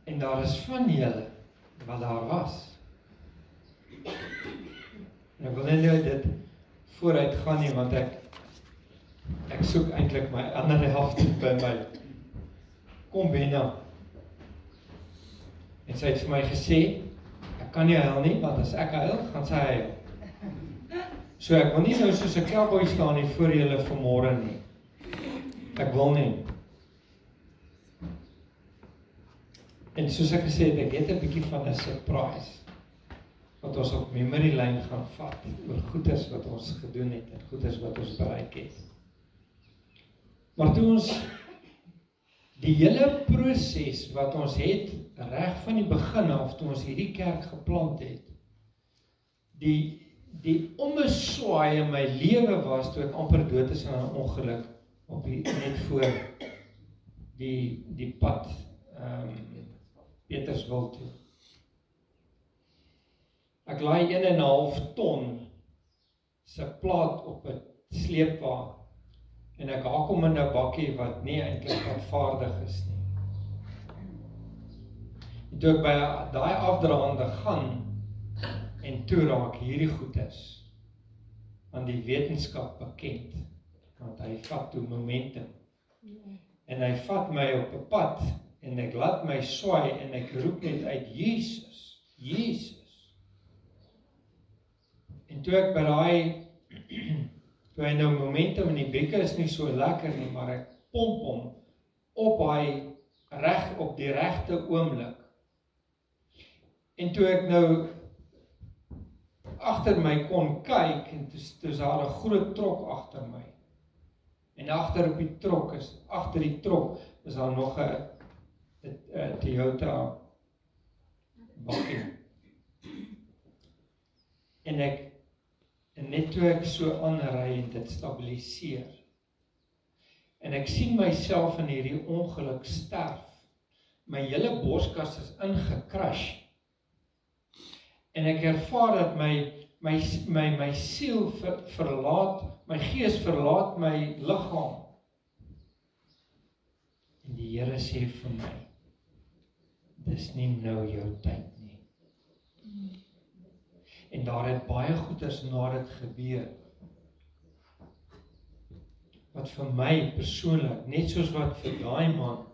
En daar is van julle wat daar was. En ek wil nie nou dit vooruit gaan nie, want ek soek eintlik my ander helfte by my kombina. En sy het vir my gesê, ek kan nie huil nie, want as ek huil, gaan sy huil. So ek wil nie nou soos 'n cowboy staan nie voor julle vanmôre nie. Ek wil nie. En soos ek gesê het, ek het 'n bietjie van 'n surprise wat ons op memory lane gaan vat oor goeders wat ons gedoen het en goeders wat ons bereik het. Maar toe ons die hele proses wat ons het reg van die begin af toe ons hierdie kerk geplant het, die ommeswaai in my lewe was toe ek amper dood is in 'n ongeluk op net voor die pad Peterswil toe. Ek laai 1,5 ton se plaat op 'n sleepwa en ek haak hom in 'n bakkie wat nie eintlik aanvaardig is nie. En toe ek by daai afdraande gaan en toe raak hierdie goedes aan die wetenskap bekend, want hy vat toe momentum. En hy vat my op 'n pad en ek laat my swaai en ek roep net uit Jesus, Jesus. En toe ek by toe hy nou momentum in die bekke is nie so lekker nie, maar ek pomp hom op die regte oomblik. En toe ek nou agter my kon kyk en toe daar 'n groot trok agter my. En agter die trok is daar nog 'n Toyota bakkie. En net toe ek so aanry en dit stabiliseer. En ek sien myself in hierdie ongeluk sterf. My hele borskas is ingecrash. En ek ervaar dat my siel verlaat, my gees verlaat my liggaam. En die Here sê vir my, dis nie nou jou tyd nie. En daar het baie goeders na dit gebeur, wat vir my persoonlik, net soos wat vir daai man,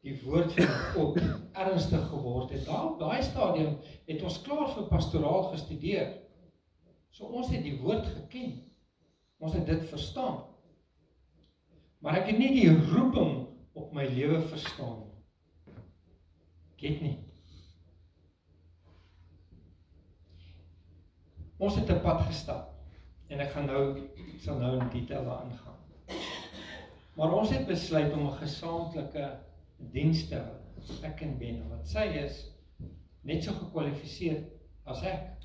die woord van God ernstig geword het. Daar op daai stadium het ons klaar vir pastoraal gestudeer. So ons het die woord geken. Ons het dit verstaan. Maar ek het nie die roeping op my lewe verstaan nie. Ek het nie. Ons het 'n pad gestap. En ek sal nou in detail daarin gaan. Maar ons het besluit om 'n gesamentlike diens te hou. Ek en Ben, want sy is net so gekwalifiseer as ek.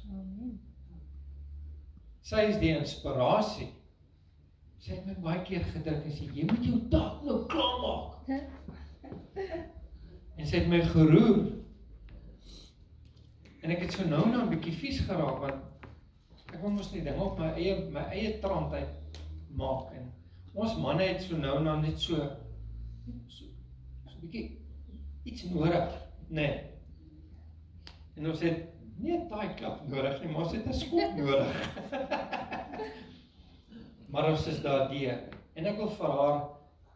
Sy is die inspirasie. Sy het my baie keer gedruk en sê, jy moet jou taak nou klaarmaak. En sy het my geroer. En ek het so nou en dan 'n bietjie vies geraak, want ek wil mos nie dinge op my eie trant uit maak. En ons manne het so nou en dan net so bietjie iets nodig, nee. En ons het nie 'n taai klap nodig nie, maar ons het 'n skop nodig. Maar ons is daardeur. En ek wil vir haar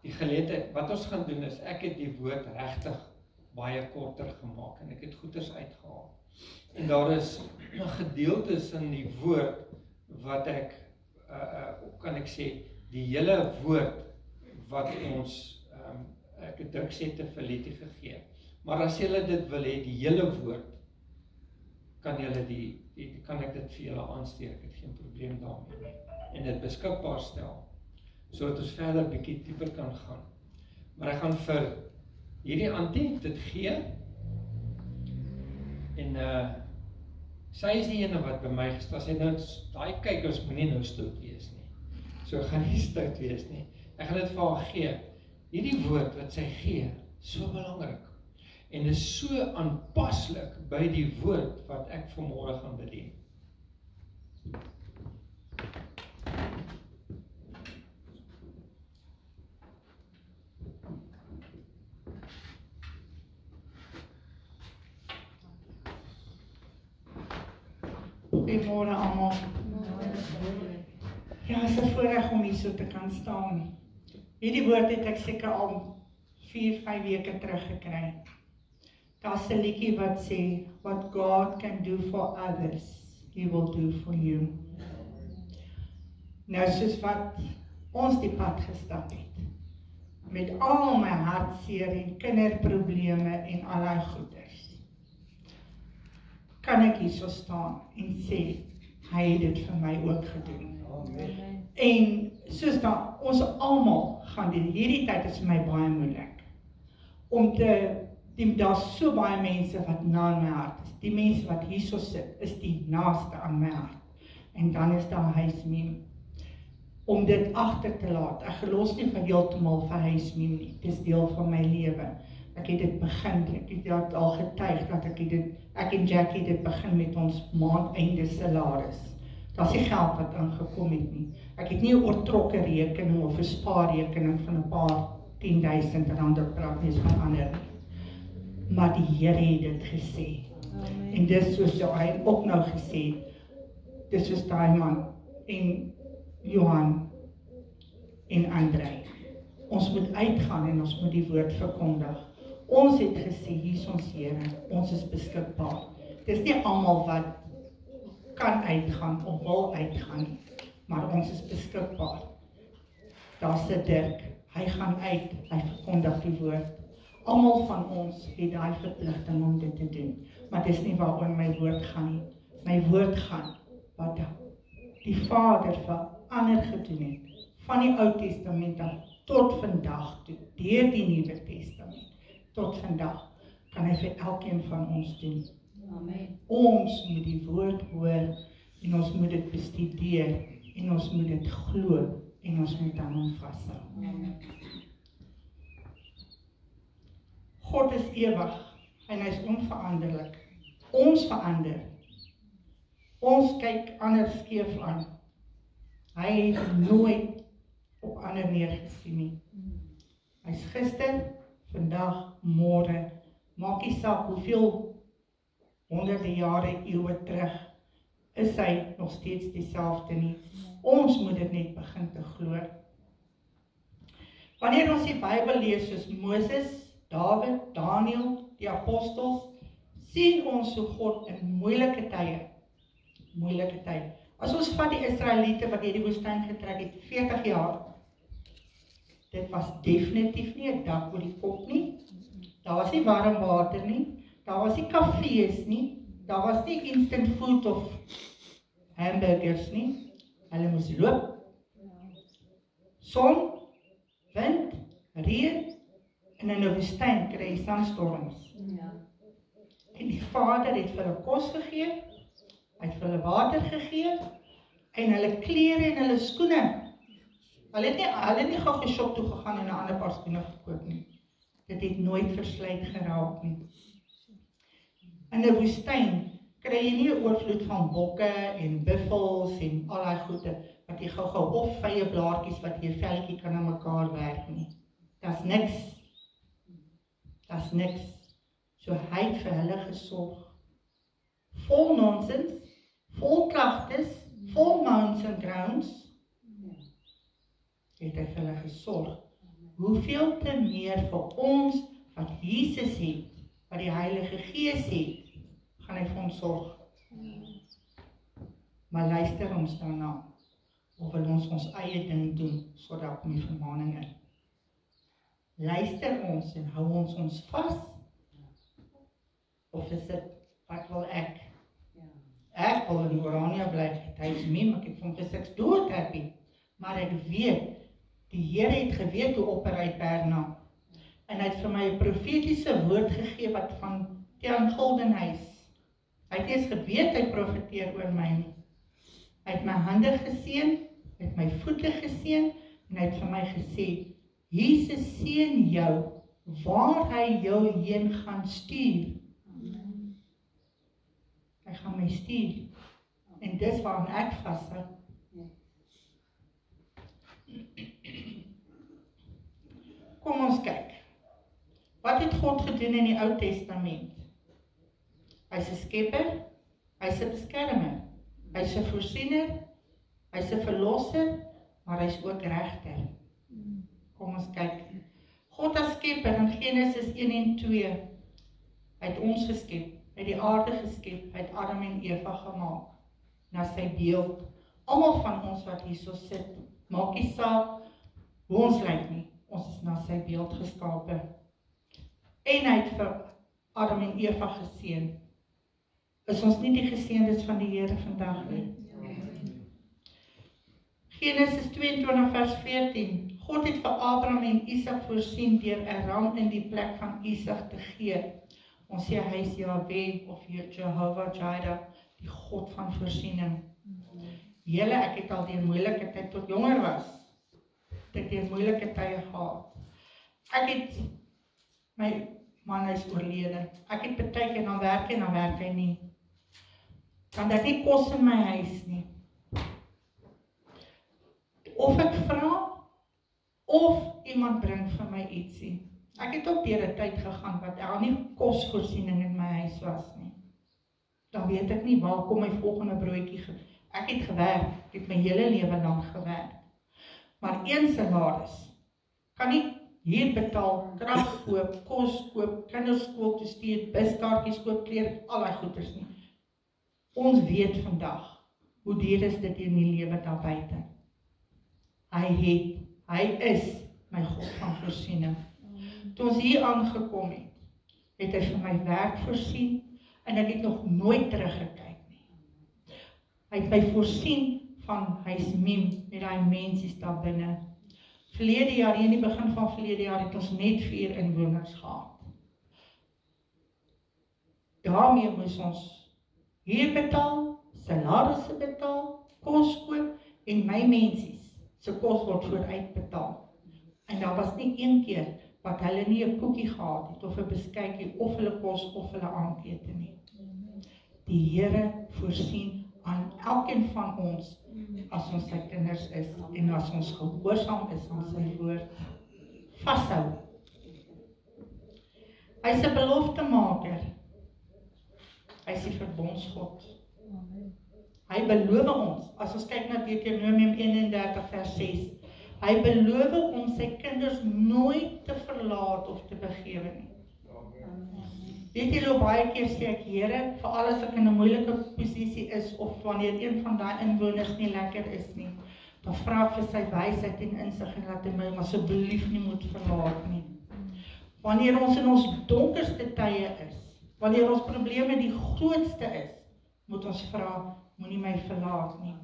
die geleentheid, wat ons gaan doen is, ek het die woord regtig baie korter gemaak en ek het goeders uitgehaal. En daar is gedeeltes in die woord wat ek, kan ek sê, die hele woord wat ons ek het druksette vir Letty gegee. Maar as julle dit wil hê, die hele woord, kan ek dit vir julle aansteek, ek het geen probleem daarmee nie. En dit beskikbaar stel, sodat ons verder bietjie dieper kan gaan. Maar ek gaan vir hierdie Antie dit gee, en sy is die ene wat by my gestaan, sy nou, daai kykers moenie nou stout wees nie. So gaan nie stout wees nie. Ek gaan dit vir haar gee. Hierdie woord wat sy gee, so belangrik. En is so aanpaslik by die woord wat ek vanmôre gaan bedien. Goeiemôre almal. Ja, is 'n voorreg om hier so te kan staan. Hierdie woord het ek seker al 4-5 weke terug gekry. Daar's 'n liedjie wat sê, what God can do for others, He will do for you. Nou soos wat ons die pad gestap het, met al my hartseer en kinderprobleme en allerlei goeders, kan ek hier so staan en sê, hy het dit vir my ook gedoen. Amen. En soos dan, ons almal gaan hierdie tyd is vir my baie moeilik. Daar's so baie mense wat na in my hart is. Die mense wat hier so sit, is die naaste aan my hart. En dan is daar huismiem. Om dit agter te laat. Ek gelos nie van heeltemal vir huismiem nie. Dit is deel van my lewe. Ek het dit begin, ek het al getuig dat ek en Jackie dit begin met ons maandeinde salaris. Daar's nie geld wat ingekom het nie. Ek het nie 'n oortrokke rekening of 'n spaarrekening van 'n paar 10.000 rand op praat nie van ander nie. Maar die Here het dit gesê. Amen. En dis soos hy ook nou gesê, dis soos daai man en Johan en Andrei. Ons moet uitgaan en ons moet die woord verkondig. Ons het gesê, hier is ons Here, ons is beskikbaar. Dis nie almal wat kan uitgaan of wil uitgaan nie, maar ons is beskikbaar. Daar's 'n Dirk, hy gaan uit, hy verkondig die woord. Almal van ons het daai verpligting om dit te doen, maar dis nie waaroor my woord gaan nie. My woord gaan wat die Vader vir ander gedoen het, van die Ou Testament af tot vandag toe, deur die Nuwe Testament, tot vandag, kan hy vir elkeen van ons doen. Amen. Ons moet die woord hoor, en ons moet dit bestudeer, en ons moet dit glo, en ons moet aan hom vashou. Amen. God is ewig, en hy is onveranderlik. Ons verander. Ons kyk ander skeef aan. Hy het nooit op ander neergesien nie. Hy is gister, vandag, môre, maak nie saak hoeveel honderde jare, eeue terug, is hy nog steeds dieselfde nie. Ons moet dit net begin te glo. Wanneer ons die Bybel lees soos Moses, Dawid, Daniel, die apostels, sien ons hoe God in moeilike tye, as ons vat die Israeliete wat hierdie woestyn getrek het, 40 jaar, dit was definitief nie 'n dak oor die kop nie, daar was nie warm water nie, daar was nie kafees nie, daar was nie instant food of hamburgers nie, hulle moes loop, son, wind, reën, en in 'n woestyn kry jy sandstorms. Ja. En die Vader het vir hulle kos gegee, hy het vir hulle water gegee, en hulle klere en hulle skoene. Hulle het nie gou geshop toe gegaan en 'n ander paar skoene gekoop nie. Dit het nooit versluit geraak nie. In 'n woestyn kry jy nie 'n oorvloed van bokke en buffels en al daai goede, wat jy gou of vye blaartjies wat jy velletjie kan aan mekaar werk nie. Daar's niks. So hy het vir hulle gesorg. Vol nonsens, vol klagtes, vol moans en groans, het hy vir hulle gesorg. Hoeveel te meer vir ons wat Jesus het, wat die Heilige Gees het, gaan hy vir ons sorg. Maar luister ons daarna, of wil ons eie ding doen, so daar kom die vermaning in. Luister ons en hou ons vas, of is dit, wat wil ek? Ek wil in Orania bly, hy is miem, ek het van gesê, dood happy, maar ek weet, die Here het geweet hoe opereer Berna, en hy het vir my 'n profetiese woord gegee, wat van Tiaan Guldenhuis, hy het eers geweet, hy profeteer oor my nie, hy het my hande geseën, hy het my voete geseën, en hy het vir my gesê, Jesus seën jou, waar hy jou heen gaan stuur, hy gaan my stuur, en dis waarom ek vashou. Kom ons kyk, wat het God gedoen in die Ou Testament? Hy is 'n skepper, hy is 'n beskermer, Hy's 'n voorsiener, hy's 'n verlosser, maar hy's ook regter. Kom ons kyk. God as skepper in Genesis 1 en 2, hy het ons geskep, hy het die aarde geskep, hy het Adam en Eva gemaak, na sy beeld. Almal van ons wat hierso sit, maak nie saak hoe ons lyk nie, ons is na sy beeld geskape. En hy het vir Adam en Eva geseën. Is ons nie die geseëndes van die Here vandag nie? Genesis 22 vers 14. God het vir Abraham en Isak voorsien deur 'n ram in die plek van Isak te gee. Ons sê hy is Yahweh of Jehovah Jireh, die God van voorsiening. Julle, ek het al deur moeilike tyd tot jonger was. Ek het deur moeilike tye gehad. Ek het my man is oorlede. Ek het partykeer na werk en dan werk hy nie. Kan dat nie kos in my huis nie. Of ek vra, of iemand bring vir my ietsie. Ek het ook deur 'n tyd gegaan wat daar nie kosvoorsiening in my huis was nie. Dan weet ek nie waar kom my volgende broodjie. Ek het gewerk, ek het my hele lewe lank gewerk. Maar een salaris kan nie hier betaal, krag koop, kos koop, kinderskool toe stuur, buskaartjies koop, klere, al daai goeders nie. Ons weet vandag hoe duur is dit in die lewe daar buite. Hy is my God van voorsiening. Toe ons hier aangekom het hy vir my werk voorsien en ek het nog nooit teruggekyk nie. Hy het my voorsien van huismiem met daai mensies daar binne. Verlede jaar, in die begin van verlede jaar, het ons net 4 inwoners gehad. Daarmee moes ons huur betaal, salarisse betaal, kos koop en my mensies se kos word vooruit betaal. En daar was nie een keer wat hulle nie 'n koekie gehad het of 'n beskuitjie of hulle kos of hulle aandete nie. Die Here voorsien aan elkeen van ons as ons sy kinders is en as ons gehoorsaam is aan sy woord. Vashou. Hy's 'n beloftemaker. Hy's die verbondsgod. Hy beloof ons, as ons kyk na Deuteronomium 31 vers 6, hy beloof om sy kinders nooit te verlaat of te begewe nie. Weet julle, baie keer sê ek, Here, veral as ek in 'n moeilike posisie is, of wanneer een van daai inwoners nie lekker is nie, dan vra ek vir sy wysheid en insig en laat hy my asseblief nie moet verlaat nie. Wanneer ons in ons donkerste tye is, wanneer ons probleme die grootste is, moet ons vra, moenie my verlaat nie.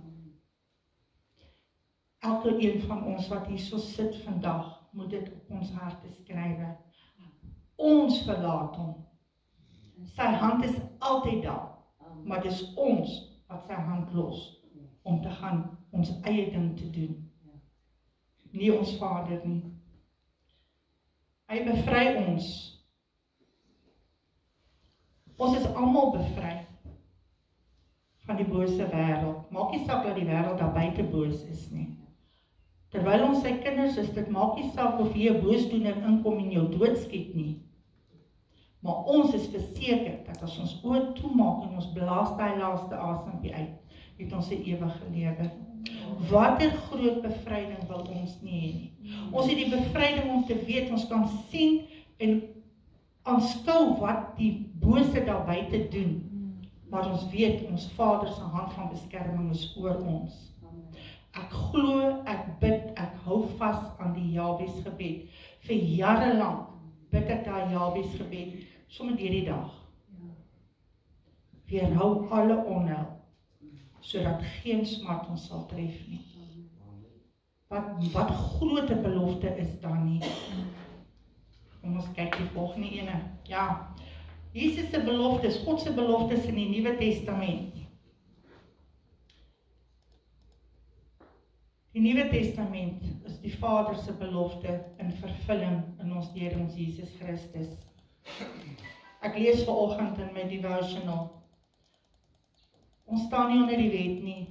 Elke een van ons wat hier so sit vandag, moet dit op ons harte skrywe. Ons verlaat hom. Sy hand is altyd daar, maar dis ons wat sy hand los, om te gaan ons eie ding te doen. Nie ons Vader nie. Hy bevry ons. Ons is almal bevry van die bose wêreld. Maak nie saak dat die wêreld daar buite boos is nie. Terwyl ons sy kinders is, dit maak nie saak of jy 'n boosdoener inkom en jou doodskiet nie. Maar ons is verseker dat as ons oë toemaak en ons blaas daai laaste asempie uit, het ons 'n ewige lewe. Watter groot bevryding wil ons nie hê nie. Ons het die bevryding om te weet, ons kan sien en aanskou wat die bose daar buite doen. Maar ons weet, ons Vader se hand van beskerming is oor ons. Ek glo, ek bid, ek hou vas aan die Jabes gebed. Vir jare lank bid ek daai Jabes gebed, sommer deur die dag. Weerhou alle onheil, sodat geen smart ons sal tref nie. Wat groot belofte is daar nie. Kom ons kyk die volgende ene. Ja, Jesus se beloftes, God se beloftes in die Nuwe Testament. Die Nuwe Testament is die Vader se belofte in vervulling in ons Here ons Jesus Christus. Ek lees vanoggend in my devotional. Ons staan nie onder die wet nie.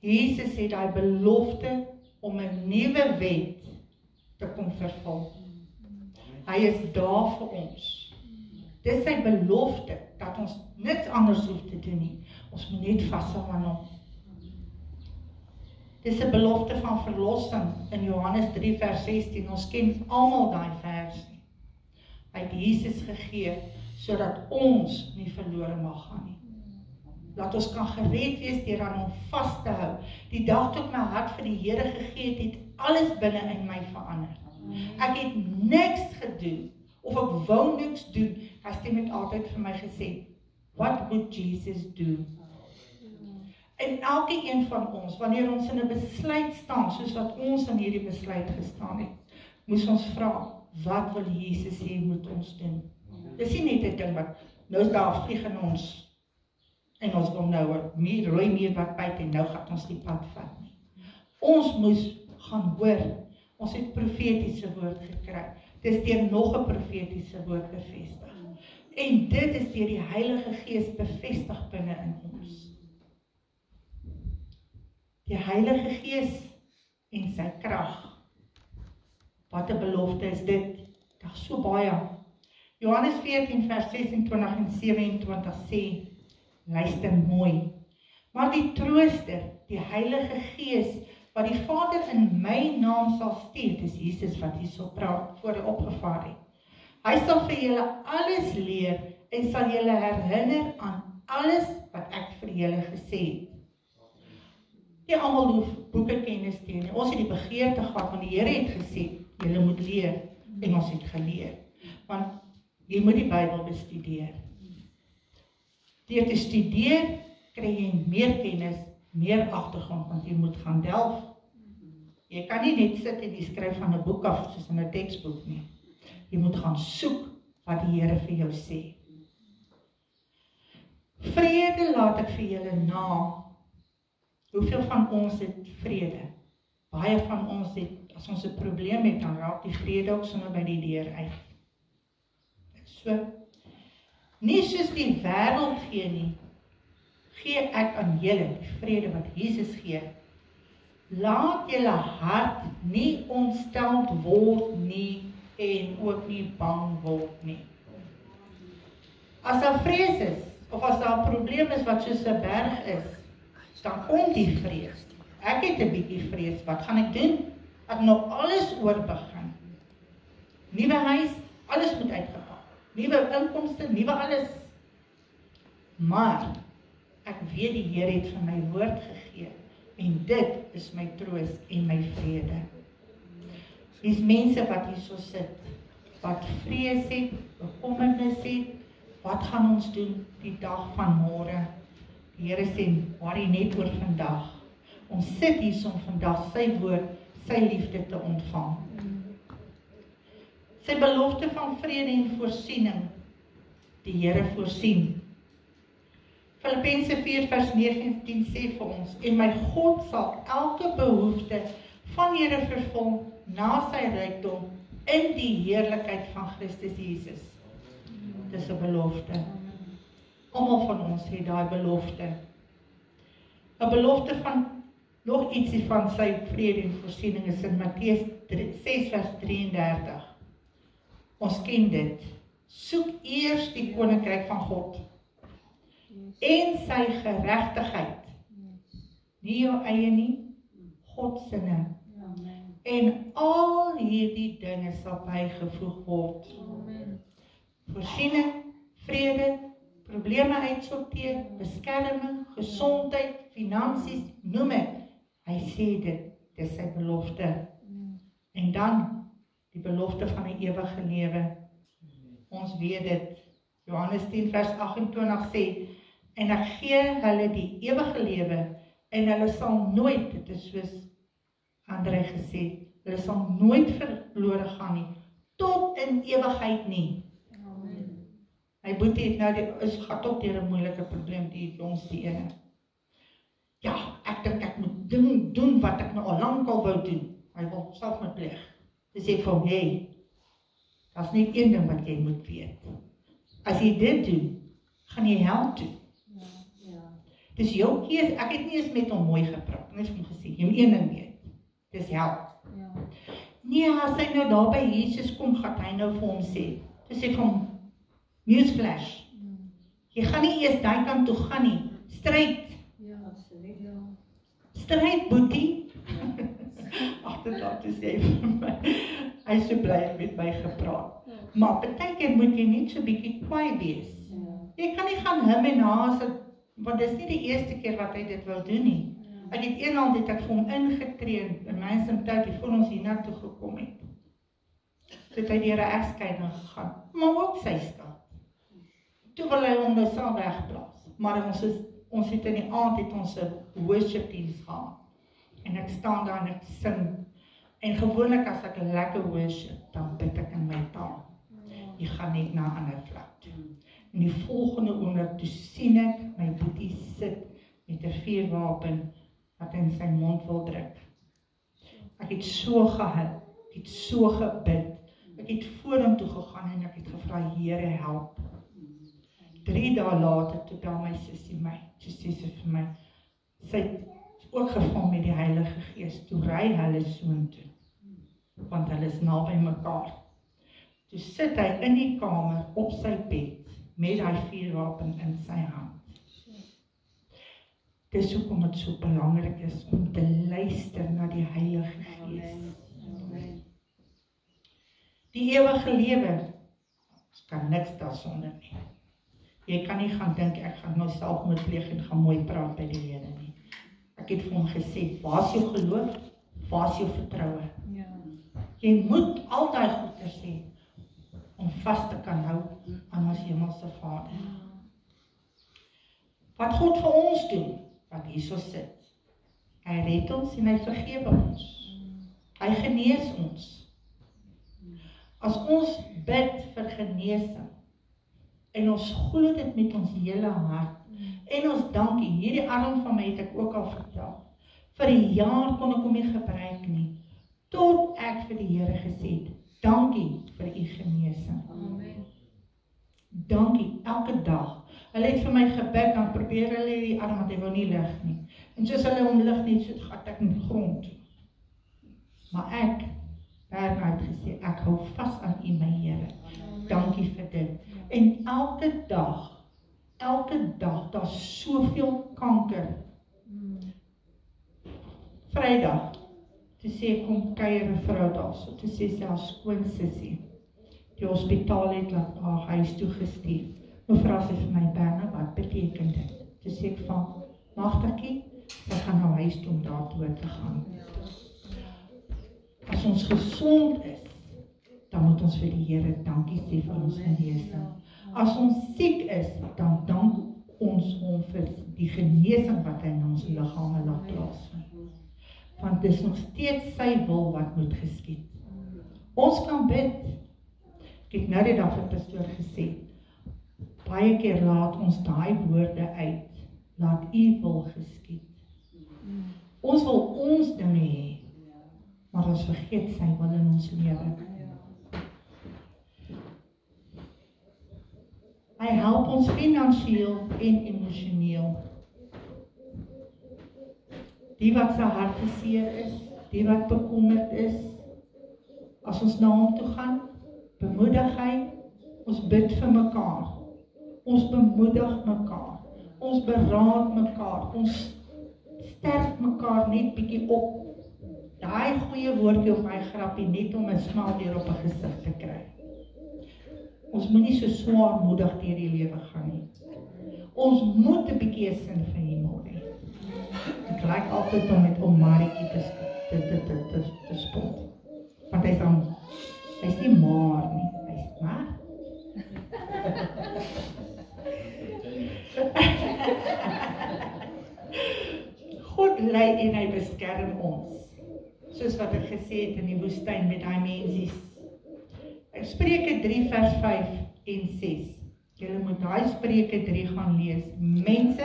Jesus het daai belofte om 'n nuwe wet te kom vervul. Hy is daar vir ons. Dis sy belofte dat ons niks anders hoef te doen nie. Ons moet net vashou aan hom. Dis 'n belofte van verlossing in Johannes 3 vers 16. Ons ken almal daai vers nie. Hy het Jesus gegee sodat ons nie verlore mag gaan nie. Dat ons kan gered wees deur aan hom vas te hou. Die dag toe ek my hart vir die Here gegee het, het alles binne in my verander. Ek het niks gedoen of ek wou niks doen. Hy het altyd vir my gesê, what would Jesus do? En elke een van ons, wanneer ons in 'n besluit staan, soos wat ons in hierdie besluit gestaan het, moes ons vra, wat wil Jesus hê moet ons doen? Dis nie net 'n ding wat, nou is daar vlieg in ons, en ons wil nou rooi meer wat byt, en nou gaan ons die pad vat nie. Ons moes gaan hoor, ons het profetiese woord gekry, dis deur nog 'n profetiese woord bevestig. En dit is deur die Heilige Gees bevestig binne in ons. Die Heilige Gees en sy krag. Wat 'n belofte is dit? Daar's so baie. Johannes 14 vers 26 en 27 sê, luister mooi, maar die Trooster, die Heilige Gees, wat die Vader in my naam sal stuur, dis Jesus wat hierso praat, voor hy opgevaar het. Hy sal vir julle alles leer en sal julle herinner aan alles wat ek vir julle gesê het. Nie almal hoef boekekennis te hê nie. Ons het die begeerte gehad, want die Here het gesê, julle moet leer, en ons het geleer. Want jy moet die Bybel bestudeer. Deur te studeer, kry jy meer kennis, meer agtergrond, want jy moet gaan delf. Jy kan nie net sit en jy skryf van 'n boek af, soos in 'n teksboek nie. Jy moet gaan soek wat die Here vir jou sê. Vrede laat ek vir julle na. Hoeveel van ons het vrede? Baie van ons het, as ons 'n probleem het, dan raak die vrede ook sommer by die deur uit. So, nie soos die wêreld gee nie, gee ek aan julle die vrede wat Jesus gee. Laat julle hart nie ontsteld word nie, en ook nie bang word nie. As daar vrees is, of as daar 'n probleem is wat soos 'n berg is, dan kom die vrees. Ek het 'n bietjie vrees, wat gaan ek doen? Ek nou alles oorbegin. Nuwe huis, alles moet uitgepak. Nuwe inkomste, nuwe alles. Maar, ek weet die Here het vir my woord gegee, en dit is my troos en my vrede. Dis mense wat hierso sit, wat vrees het, bekommernis het, wat gaan ons doen die dag van môre? Die Here sê, worry net oor vandag. Ons sit hier om vandag sy woord, sy liefde te ontvang. Sy belofte van vrede en voorsiening, die Here voorsien. Filippense 4 vers 19 sê vir ons, en my God sal elke behoefte van julle vervul na sy rykdom in die heerlikheid van Christus Jesus. Dis 'n belofte. Almal van ons het daai belofte. 'n belofte van nog ietsie van sy vrede en voorsiening is in Matteus 6 vers 33. Ons ken dit. Soek eers die koninkryk van God en sy geregtigheid. Nie jou eie nie, God se naam. En al hierdie dinge sal bygevoeg word. Voorsiening, vrede, probleme uitsorteer, beskerming, gesondheid, finansies, noem dit. Hy sê dit, dis sy belofte. En dan die belofte van 'n ewige lewe. Ons weet dit. Johannes 10 vers 28 sê, en ek gee hulle die ewige lewe, en hulle sal nooit, dit is soos André gesê, hulle sal nooit verlore gaan nie, tot in ewigheid nie. Amen. My boetie het nou, gaat ook deur 'n moeilike probleem, die jongste ene. Ja, ek dink ek moet doen wat ek nou al lank al wou doen. Hy wil selfmoord pleeg. Dis ek van, hey, daar's net een ding wat jy moet weet. As jy dit doen, gaan jy hel toe. Dis jou keuse, ek het nie eens met hom mooi gepraat, net vir hom gesê, jy moet een ding weet, dis hel. Nee, as hy nou daar by Jesus kom, gaan hy nou vir hom sê, dis ek van, newsflash, jy gaan nie eers daai kant toe gaan nie, Stryd. Ja, absoluut. Ja. Stryd, Boetie. Agterlaat is jy vir my. Hy is so bly met my gepraat. Maar partykeer moet jy net so bietjie kwaai wees. Jy kan nie gaan hom en haar, want dis nie die eerste keer wat hy dit wil doen nie. Uit die eenhand het ek vir hom ingetree in my simptoutie voor ons hiernatoe gekom het. Het hy deur 'n egskeiding gegaan, maar ook sy skuld. Toe wil hy hom nou saam wegplaas. Maar ons het in die aand het ons 'n worship diens gehad. En ek staan daar en ek sing. En gewoonlik as ek lekker worship, dan bid ek in my taal. Jy gaan net na 'n ander vlak toe. En die volgende oomblik toe sien ek my boetie sit met 'n vuurwapen wat in sy mond wil druk. Ek het so gehuil, ek het so gebid. Ek het vorentoe gegaan en ek het gevra, Here help. 3 dae later toe bel my sussie my. Toe sê sy vir my, sy het ook gevang met die Heilige Gees. Toe ry hulle soontoe, want hulle is naby mekaar. Toe sit hy in die kamer op sy bed met hy vuurwapen in sy hand. Dis hoekom dit so belangrik is om te luister na die Heilige Gees. Die ewige lewe, kan niks daarsonder nie. Jy kan nie gaan dink, ek gaan nou selfmoord pleeg en gaan mooi praat by die Here nie. Ek het vir hom gesê, waar is jou geloof? Waar is jou vertroue? Ja. Jy moet al daai goeie sê, om vas te kan hou aan ons hemelse Vader. Wat God vir ons doen, wat hierso sit. Hy red ons en hy vergewe ons. Hy genees ons. As ons bid vir genesing, en ons glo dit met ons hele hart, en ons dankie, hierdie arm van my het ek ook al vertel, vir 'n jaar kon ek hom nie gebruik nie, tot ek vir die Here gesê het, dankie vir u genesing. Amen. Dankie, elke dag. Hulle het vir my gebid, dan probeer hulle die arm, want hy wil nie lig nie. En soos hulle hom lig net, so gat ek in die grond. Maar ek, Bernhard het gesê, ek hou vas aan u my Here. Dankie vir dit. En elke dag, daar's soveel kanker. Vrydag, toe sê kom kuier 'n vrou daar, so toe sê sy haar skoon sussie. Die hospitaal het haar huis toe gestuur. Nou vra sy vir my, Berna, wat beteken dit? Toe sê ek van, Magdakie, sy gaan nou huis toe om daar toe te gaan. As ons gesond is, dan moet ons vir die Here dankie sê vir ons genesing. As ons siek is, dan dank ons hom vir die genesing wat hy in ons liggame laat plaasvind. Want dit is nog steeds sy wil wat moet geskied. Ons kan bid. Ek het nou die dag vir pastoor gesê, baie keer laat ons daai woorde uit, laat u wil geskied. Ons wil ons dinge hê, maar ons vergeet sy wil in ons lewe. Hy help ons finansiëel en emosioneel. Die wat sy hart seer is, die wat bekommerd is, as ons na hom toe gaan, bemoedig hy, ons bid vir mekaar, ons bemoedig mekaar, ons beraad mekaar, ons sterk mekaar net bietjie op. Daai goeie woordjie of daai grappie net om 'n smaak deur op 'n gesig te kry. Ons moet nie so swaarmoedig deur die lewe gaan nie. Ons moet 'n bietjie 'n sin vir hemel hê. Ek lyk altyd om met Maritjie te spot. Want hy's nie maar nie, hy's maar. God lei en hy beskerm ons. Soos wat ek gesê het in die woestyn met daai mensies. Spreuke 3 vers 5 en 6. Julle moet daai Spreuke 3 gaan lees. Mense,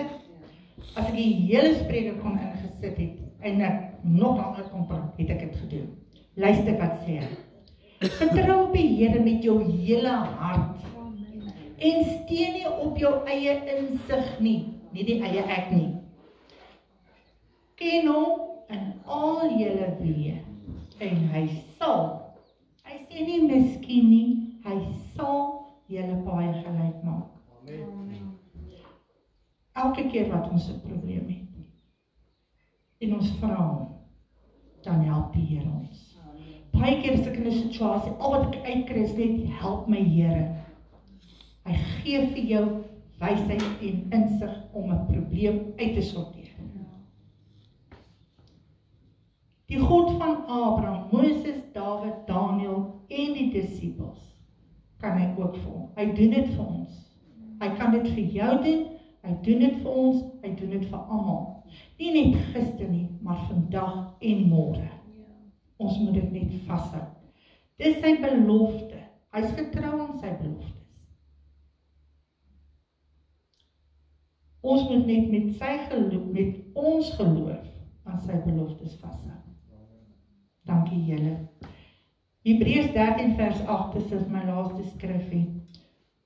as ek die hele Spreuke kon ingesit het en ek nog langer kon praat, het ek dit gedoen. Luister wat sê hy. Vertrou op die Here met jou hele hart en steun nie op jou eie insig nie, nie die eie ek nie. Ken hom in al julle weë en hy sê nie miskien nie, hy sal julle paai gelyk maak. Amen. Elke elke keer wat ons 'n probleem het. En ons vra hom, dan help die Here ons. Baie keer as ek in 'n situasie, al wat ek uitkry is net, help my Here. Hy gee vir jou wysheid en insig om 'n probleem uit te sorteer. Die God van Abraham, Moses, Dawid, Daniel en die disippels, kan hy ook vir ons. Hy doen dit vir ons. Hy kan dit vir jou doen, hy doen dit vir ons, hy doen dit vir almal. Nie net gister nie, maar vandag en môre. Ons moet dit net vashou. Dis sy belofte. Hy is getrou aan sy beloftes. Ons moet net met sy geloof, met ons geloof aan sy beloftes vashou. Dankie julle. Hebreërs 13 vers 8 is my laaste skrifgie.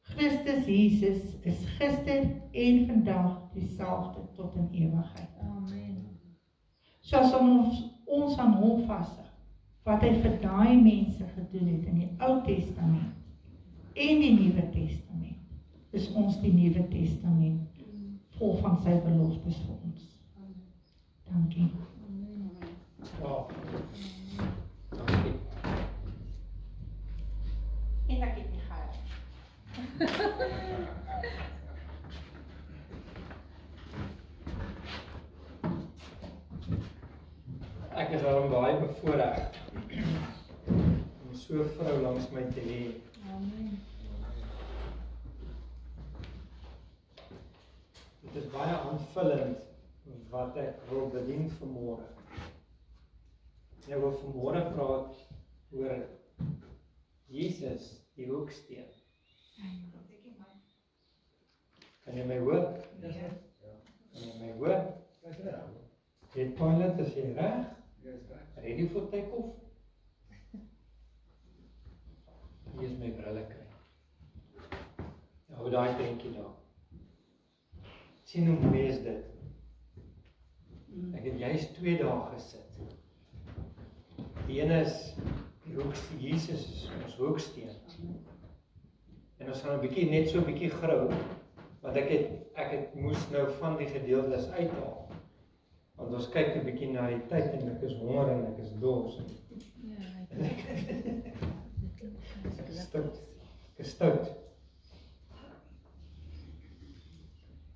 Christus Jesus is gister en vandag dieselfde tot in ewigheid. Amen. So as ons aan hom vashou, wat hy vir daai mense gedoen het in die Ou Testament en die Nuwe Testament, is ons die Nuwe Testament vol van sy beloftes vir ons. Dankie. Ja. Dankie. En ek het nie gehad. Ek is daarom baie bevoorreg om so 'n vrou langs my te hê. Amen. Dit is baie aanvullend wat ek wil bedien vanmôre. Ek wil vanmôre praat oor Jesus, die hoeksteen. Kan jy my hoor? Ja. Kan jy my hoor? Het Pilot, is jy reg? Ready for take-off? Hier is my brille kry. Hou daai prentjie daar. Sien hoe mooi is dit? Ek het juist 2 dae gesit. Die een is die hoeksteen, Jesus is ons hoeksteen. En ons gaan 'n bietjie net so 'n bietjie grou, want ek het moes nou van die gedeeltes uithaal. Want ons kyk 'n bietjie na die tyd en ek is honger en ek is dors. Ja, Ek is stout.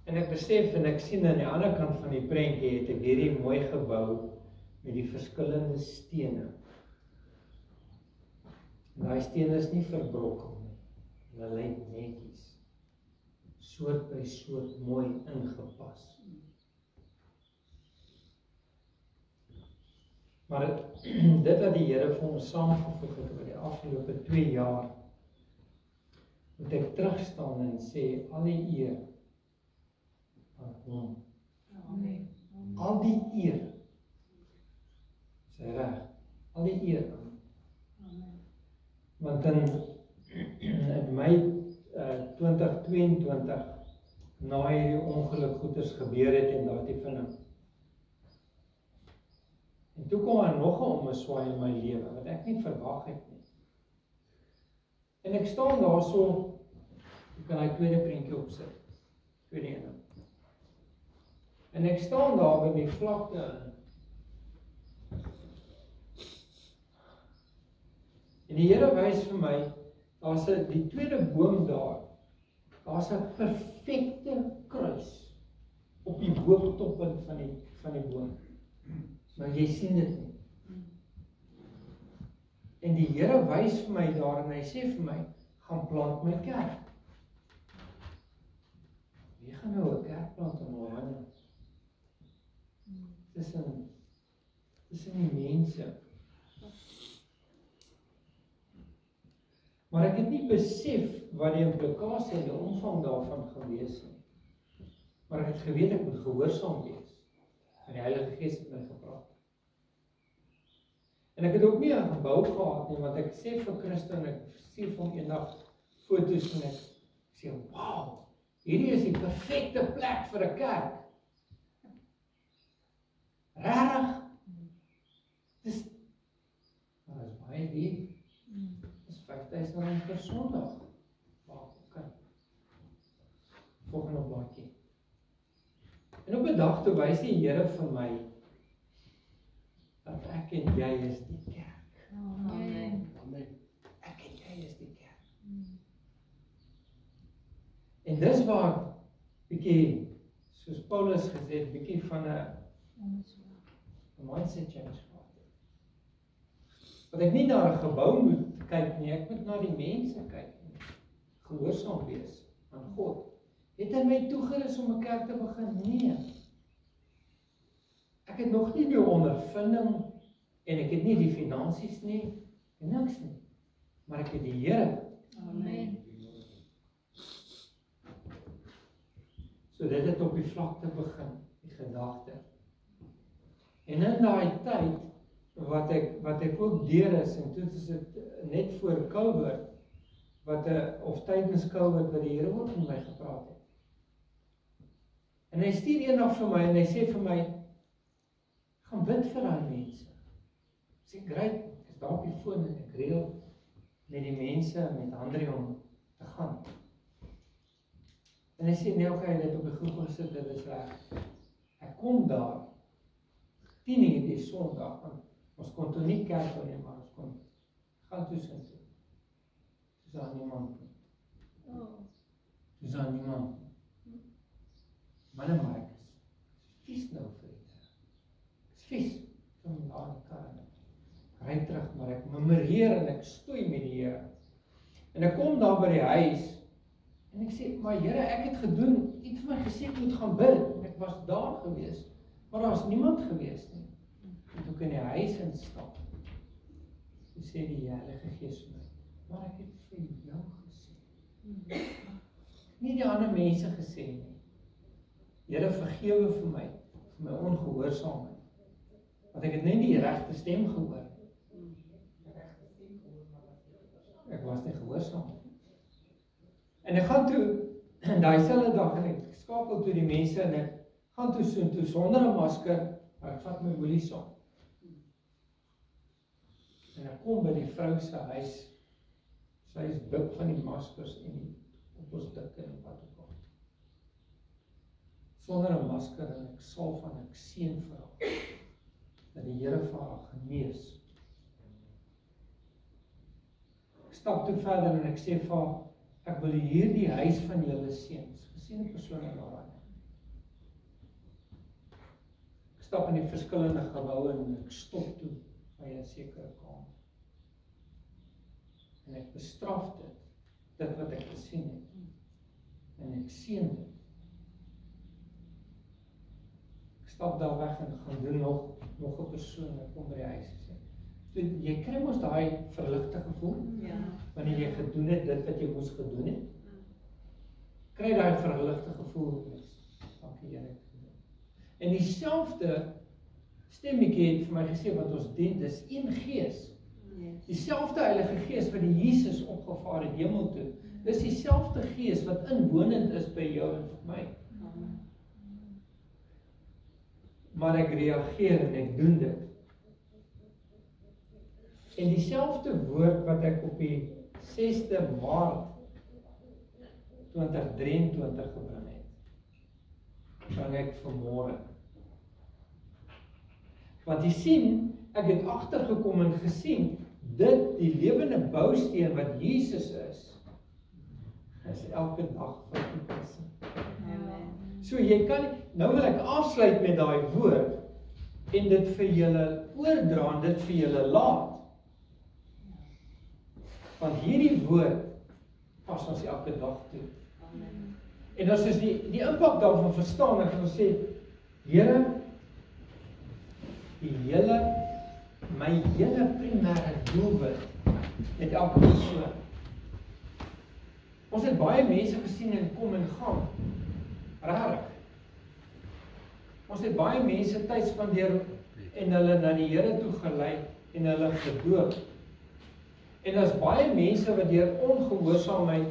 En ek besef en ek sien aan die ander kant van die prentjie het ek hierdie mooi gebou met die verskillende stene. En daai stene is nie verbrokkel nie. Hulle lê netjies, soort by soort mooi ingepas. Maar dit wat die Here vir ons saamgevoeg het oor die afgelope 2 jaar, moet ek terugstaan en sê al die eer aan hom. Amen. Al die eer. Sy reg. Al die eer aan hom. Want in Mei 2022 na hierdie ongeluk goeders gebeur het en daardie vinnig. En toe kom daar nog 'n omswaai in my lewe wat ek nie verwag het nie. En ek staan daarso, ek kan hy tweede prentjie opsit. Tweede een. En ek staan daar by die vlakte. En die Here wys vir my, daar's die tweede boom daar. Daar's 'n perfekte kruis op die boomtoppunt van die boom. Maar jy sien dit nie. En die Here wys vir my daar en hy sê vir my, gaan plant my kerk. Wie gaan nou 'n kerk plant in Oranje? Tussen die mense. Maar ek het nie besef wat die implikasie en die omvang daarvan gewees het. Maar ek het geweet ek moet gehoorsaam wees. En die Heilige Gees het my gepraat. En ek het ook nie 'n gebou gehad nie, want ek sê vir Christo en ek stuur vir hom eendag foto's en ek sê, wow, hierdie is die perfekte plek vir 'n kerk. Regtig? Maar dit is baie duur. Dis R5,000 per Sondag. Wow, okay. Volgende blaadjie. En op 'n dag toe wys die Here vir my dat ek en jy is die kerk. Amen. Ek en jy is die kerk. En dis waar bietjie, soos Paulus gesê het, bietjie van 'n mindset change gehad het. Want ek nie na 'n gebou moet kyk nie, ek moet na die mense kyk en gehoorsaam wees aan God. Het hy my toegerus om 'n kerk te begin? Nee. Ek het nog nie die ondervinding en ek het nie die finansies nie, en niks nie. Maar ek het die Here. Amen. So dit het op die vlakte begin, die gedagte. En in daai tyd wat ek ook deur is, en toe is dit net voor COVID, of tydens COVID wat die Here ook met my gepraat het. En hy stuur eendag vir my en hy sê vir my, gaan bid vir daai mense. Ek sê, great, ek is daar op die foon en ek reël met die mense, met André om te gaan. En hy sê, nee, okay, net op die Google sit, dit is reg. Ek kom daar, 10:00 die Sondag, want ons kon toe nie kerk toe nie, maar ons kon gaan toe sin toe. Dis daar niemand nie. Dis daar niemand nie. Maar ek is vies nou vir die Here. Ek is vies van daar die kar. Ek ry terug, maar ek memoreer en ek stoei met die Here. En ek kom daar by die huis, en ek sê, maar Here, ek het gedoen, iets vir my gesê, ek moet gaan bid. En ek was daar gewees, maar daar was niemand gewees nie. En toe ek in die huis instap, toe sê die Heilige Gees vir my, maar ek het vir jou gesê. Nie die ander mense gesê nie. Here, vergewe vir my ongehoorsaamheid. Want ek het net die regte stem gehoor. Ek was nie gehoorsaam. En ek gaan toe, daai selfde dag, en ek skakel toe die mense, en ek gaan toe soontoe sonder 'n masker, maar ek vat my olie saam. En ek kom by die vrou se huis, sy is dik van die maskers en die op ons dikke en wat ook al. Sonder 'n masker, en ek salf en ek seën vir haar, dat die Here vir haar genees. Ek stap toe verder en ek sê vir haar, ek wil hierdie huis van julle seën. Geseënde persone daar. Ek stap in die verskillende geboue en ek stop toe by 'n sekere kamer. En ek bestraf dit wat ek gesien het. En ek seën dit. Ek stap daar weg en gaan doen nog 'n persoon, ek kom by die huis en sê, jy kry mos daai verligte gevoel, wanneer jy gedoen het, dit wat jy moes gedoen het, kry daai verligte gevoel, dankie Here, ek gedoen. En dieselfde stemmetjie het vir my gesê, wat ons dien, dis een gees, dieselfde Heilige Gees wat die Jesus opgevaar het hemel toe, dis dieselfde gees wat inwonend is by jou en vir my. Maar ek reageer en ek doen dit. En dieselfde woord wat ek op die 6de Maart 2023 gebring het, bring ek vanmôre. Want jy sien, ek het agtergekom en gesien, dit die lewende bousteen wat Jesus is elke dag vir toepassing. So jy kan, nou wil ek afsluit met daai woord, en dit vir julle oordra en dit vir julle laat. Want hierdie woord pas ons elke dag toe. En as ons die impak daarvan verstaan, dan kan ons sê, Here, my hele primêre doelwit met elke persoon. Ons het baie mense gesien en kom en gaan. Rarig. Ons het baie mense tyd spandeer en hulle na die Here toe gelei en hulle gedoop. En daar's baie mense wat deur ongehoorsaamheid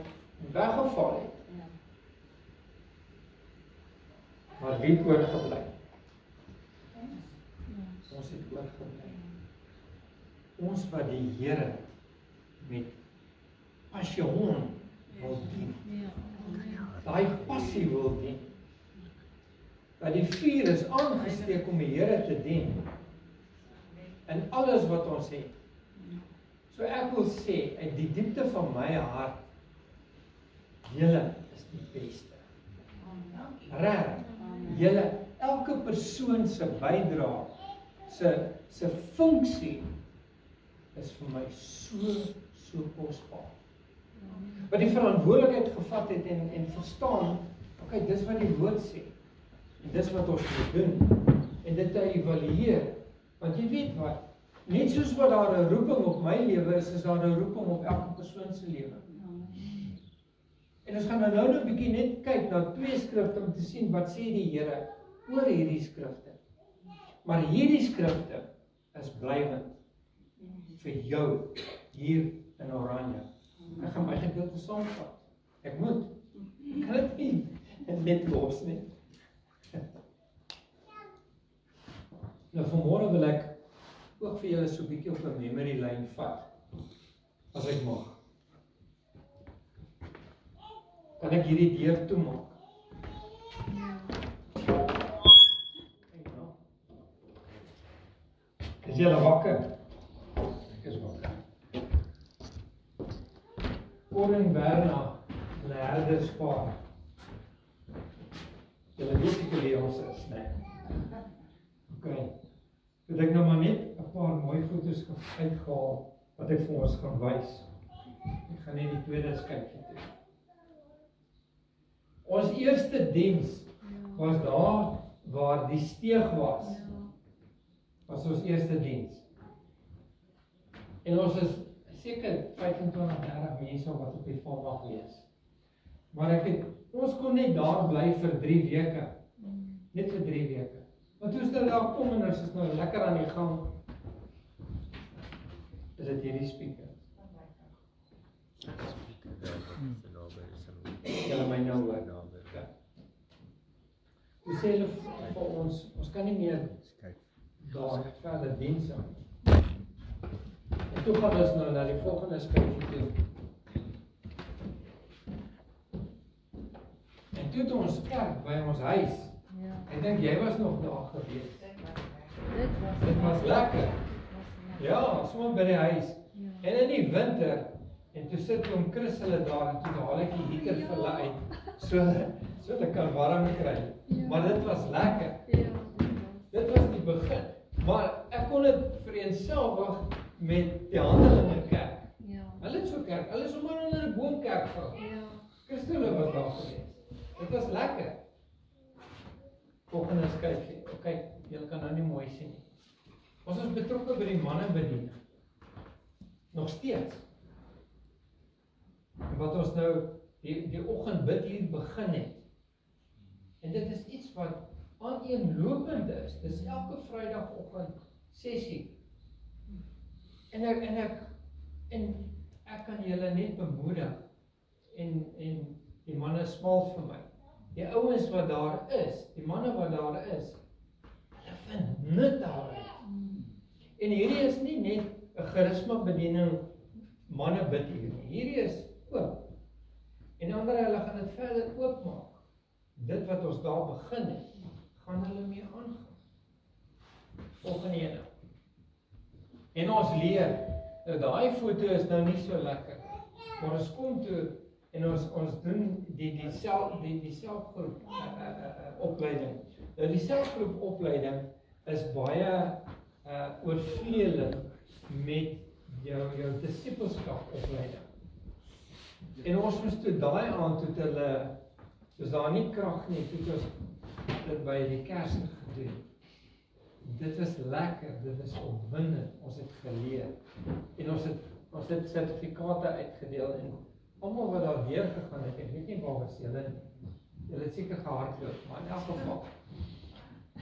weggeval het. Maar wie het oorgebly? Ons het oorgebly. Ons wat die Here met passion wil dien. Daai passie wil dien. dat die vuur is aangesteek om die Here te dien in alles wat ons het. So ek wil sê, uit die diepte van my hart, julle is die beste. Reg, julle, elke persoon se bydrae, se funksie is vir my so kosbaar. Wat die verantwoordelikheid gevat het en verstaan, okay, dis wat die woord sê. En dis wat ons moet doen. En dit te evalueer. Want jy weet wat, net soos wat daar 'n roeping op my lewe is daar 'n roeping op elke persoon se lewe. En ons gaan nou 'n bietjie net kyk na 2 skrifte om te sien wat sê die Here oor hierdie skrifte. Maar hierdie skrifte is blywend vir jou hier in Oranje. Ek gaan my gedeelte saamvat. Ek moet. Ek kan dit nie net los nie. Nou vanmôre wil ek ook vir julle so 'n bietjie op 'n memory lane vat. As ek mag. Kan ek hierdie deur toemaak? Is julle wakker? Ek is wakker. Koning Berna, 'n herderspaar. Julle weet nie wie ons is, nee. Okay. Toe ek nou maar net 'n paar mooi foto's uitgehaal wat ek vir ons gaan wys. Ek gaan net die tweede skyfie toe. Ons eerste diens was daar waar die steeg was. Was ons eerste diens. En ons is seker 25-30 mense wat op die volwag wees. Maar ons kon net daar bly vir 3 weke. Net vir 3 weke. Want toe hulle daar kom en ons is nou lekker aan die gang. Is dit hierdie speaker? Julle my nou hoor. Hoe sê hulle vir ons kan nie meer daar verder diens aan. En toe gaan ons nou na die volgende skyfie toe. En toe het ons kerk by ons huis. Ek dink jy was nog daar gewees. Dit was lekker. Ja, sommer by die huis. En in die winter, en toe sit oom Chris hulle daar, en toe haal ek die heater vir hulle uit, so hulle kan warm kry. Maar dit was lekker. Dit was die begin. Maar ek kon dit vereenselwig met die Handelinge kerk. Hulle het so kerk, hulle is sommer onder 'n boomkerk gehad. Christene was daar gewees. Dit was lekker. Volgende skyfie. Kyk, julle kan nou nie mooi sien nie. Ons is betrokke by die mannebediening. Nog steeds. En wat ons nou die oggend bid hier begin het. En dit is iets wat aaneenlopend is. Dis elke Vrydagoggend 6:00. En ek kan julle net bemoedig. En die manne smaal vir my. Die ouens wat daar is, die manne wat daar is, hulle vind nut daaruit. En hierdie is nie net 'n charisma bediening, manne bid hier nie. Hierdie is oop. En ander hulle gaan dit verder oopmaak. Dit wat ons daar begin het, gaan hulle mee aangaan. Volgende ene. En ons leer, nou daai foto is nou nie so lekker. Maar ons kom toe en ons doen die selfgroep opleiding. Nou die selfgroep opleiding is baie oorvleeling met jou disipelskap opleiding. En ons moes toe daai aand toe hulle, dus daar nie krag nie, toe ons dit by die Kersing gedoen. Dit is lekker, dit is opwindend, ons het geleer. En ons het sertifikate uitgedeel en almal wat daar weer gegaan het, ek weet nie waar was julle nie. Julle het seker gehardloop, maar in elk geval.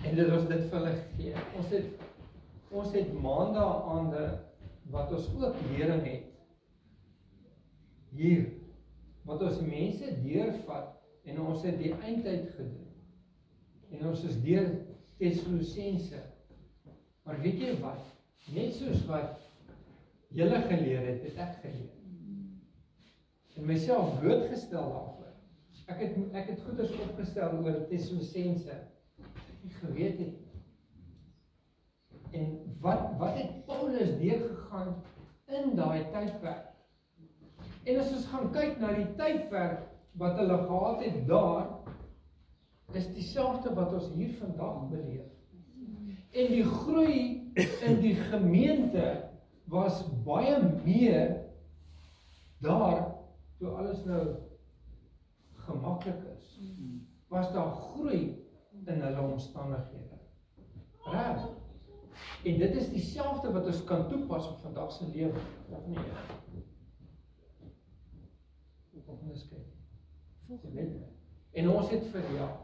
En dit ons dit vir hulle gegee. Ons het maandaande wat ons ook lering het. Hier, wat ons mense deurvat en ons het die eindtyd gedoen. En ons is deur Tessalonisense. Maar weet jy wat? Net soos wat julle geleer het, het ek geleer. En myself blootgestel daarvoor. Ek het goeders opgestel oor Tessalonisense. nie geweet het. En wat het Paulus deurgegaan in daai tydperk? En as ons gaan kyk na die tydperk wat hulle gehad het daar, is dieselfde wat ons hier vandag beleef. En die groei in die gemeente was baie meer daar, toe alles nou gemaklik is, was daar groei in hulle omstandighede. Reg? En dit is dieselfde wat ons kan toepas op vandag se lewe, of nie? Op onderskryf. En ons het verjaar.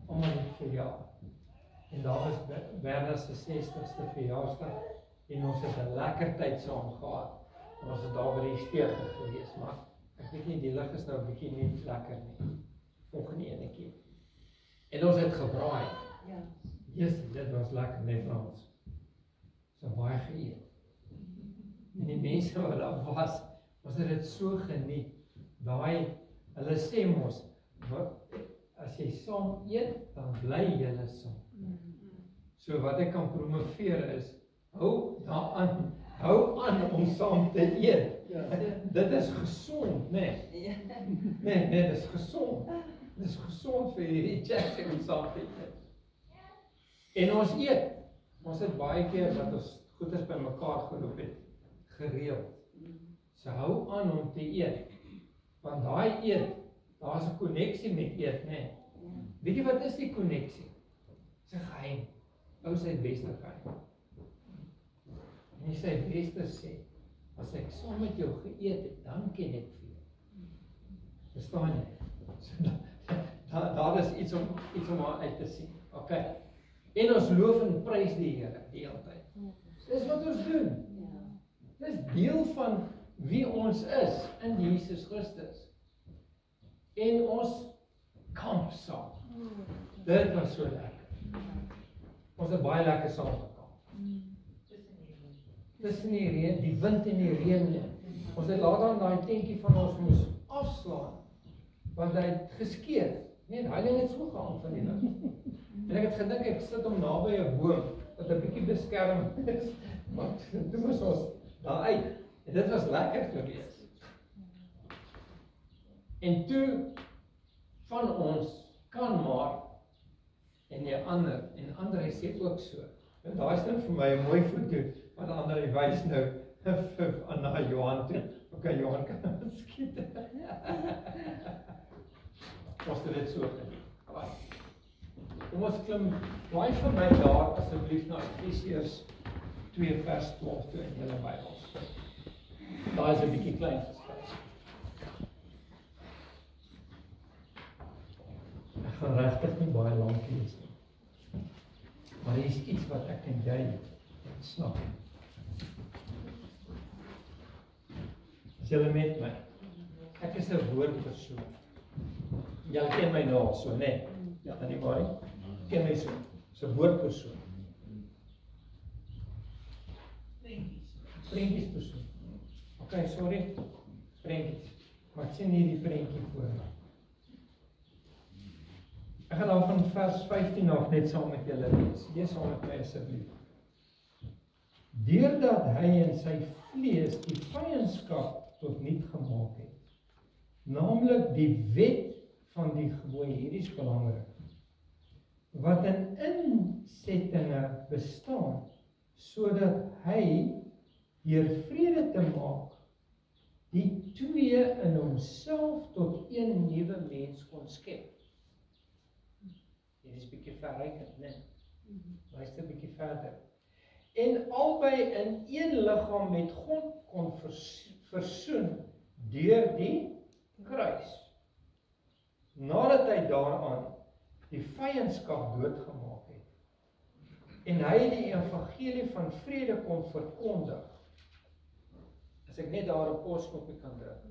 Almal het verjaar. En daar was Werner se 60ste verjaarsdag en ons het 'n lekker tyd saam gehad. Ons het daar by die steeg gewees, maar ek weet nie, die lig is nou 'n bietjie nie lekker nie. Volgende ene keer. En ons het gebraai. Ja. Jesus, dit was lekker, net vir ons. So baie geëet. En die mense wat daar was, ons het dit so geniet. Hulle sê mos, as jy saam eet, dan bly julle saam. So wat ek kan promoveer is, hou aan om saam te eet. Dit is gesond, nee, dit is gesond. Dit is gesond vir hierdie church om saam te eet. En ons eet. Ons het baie keer wat ons goeders by mekaar geroep het, gereeld. So hou aan om te eet. Want daai eet, daar is 'n koneksie met eet, nee. Weet jy wat is die koneksie? Dis 'n geheim. Ou sy beste geheim. En sy beste sê, as ek saam met jou geëet het, dan ken ek vir jou. Verstaan jy? So, daar is iets om uit te sien. Okay. En ons loof en prys die Here die hele tyd. Dis wat ons doen. Dis deel van wie ons is in Jesus Christus. En ons kamp saam. Dit was so lekker. Ons het baie lekker saam gekamp. Tussen die reën, die wind en die reën. Ons het later aan daai tentjie van ons moes afslaan, want hy het geskeur. Nee, daai ding het so gehang van die lig. En ek het gedink ek sit hom naby 'n boom wat 'n bietjie beskerm is. Maar toe moes ons daar uit. En dit was lekker geweest. En toe van ons kan maar en die ander, en André sê ook so. En daar is dan vir my 'n mooi foto, want André wys nou na Johan toe. Okay, Johan kan ons skiet. Was dit so geniet. Kom ons klim, blaai vir my daar asseblief na Efesiërs 2 vers 12 toe in julle Bybels. Daar is 'n bietjie klein geskryf. Ek gaan regtig nie baie lank lees nie. Maar hier is iets wat ek en jy snap. Is julle met my? Ek is 'n woordpersoon. Julle ken my nou al so, né? Ja, dan nie baie. Ken my so. So 'n woordpersoon. Prentjies persoon. Okay, sorry. Prentjies. Maar ek sien nie die prentjie voor my. Ek gaan dan van vers 15 af net saam met julle lees. Lees saam met my asseblief. Deurdat hy in sy vlees die vyandskap tot niet gemaak het, naamlik die wet van die gebooie, hierdie is belangrik, wat in insettinge bestaan, sodat hy deur vrede te maak, die twee in homself tot een nuwe mens kon skep. Dit is 'n bietjie verrykend, né? Luister 'n bietjie verder. En albei in een liggaam met God kon versoen deur die kruis. Nadat hy daaraan die vyandskap doodgemaak het. En hy die evangelie van vrede kon verkondig. As ek net daar 'n poskopie kan druk.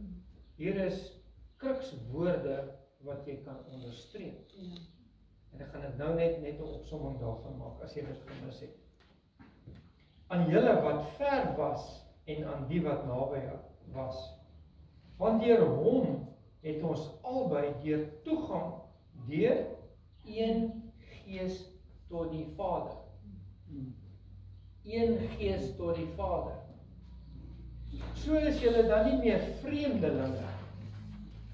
Hier is krukswoorde wat jy kan onderstreep. En ek gaan dit nou net 'n opsomming daarvan maak as jy dit gemis het. Aan julle wat ver was en aan die wat naby was. Want deur hom het ons albei deur toegang deur een gees tot die Vader. Een gees tot die Vader. So is julle dan nie meer vreemdelinge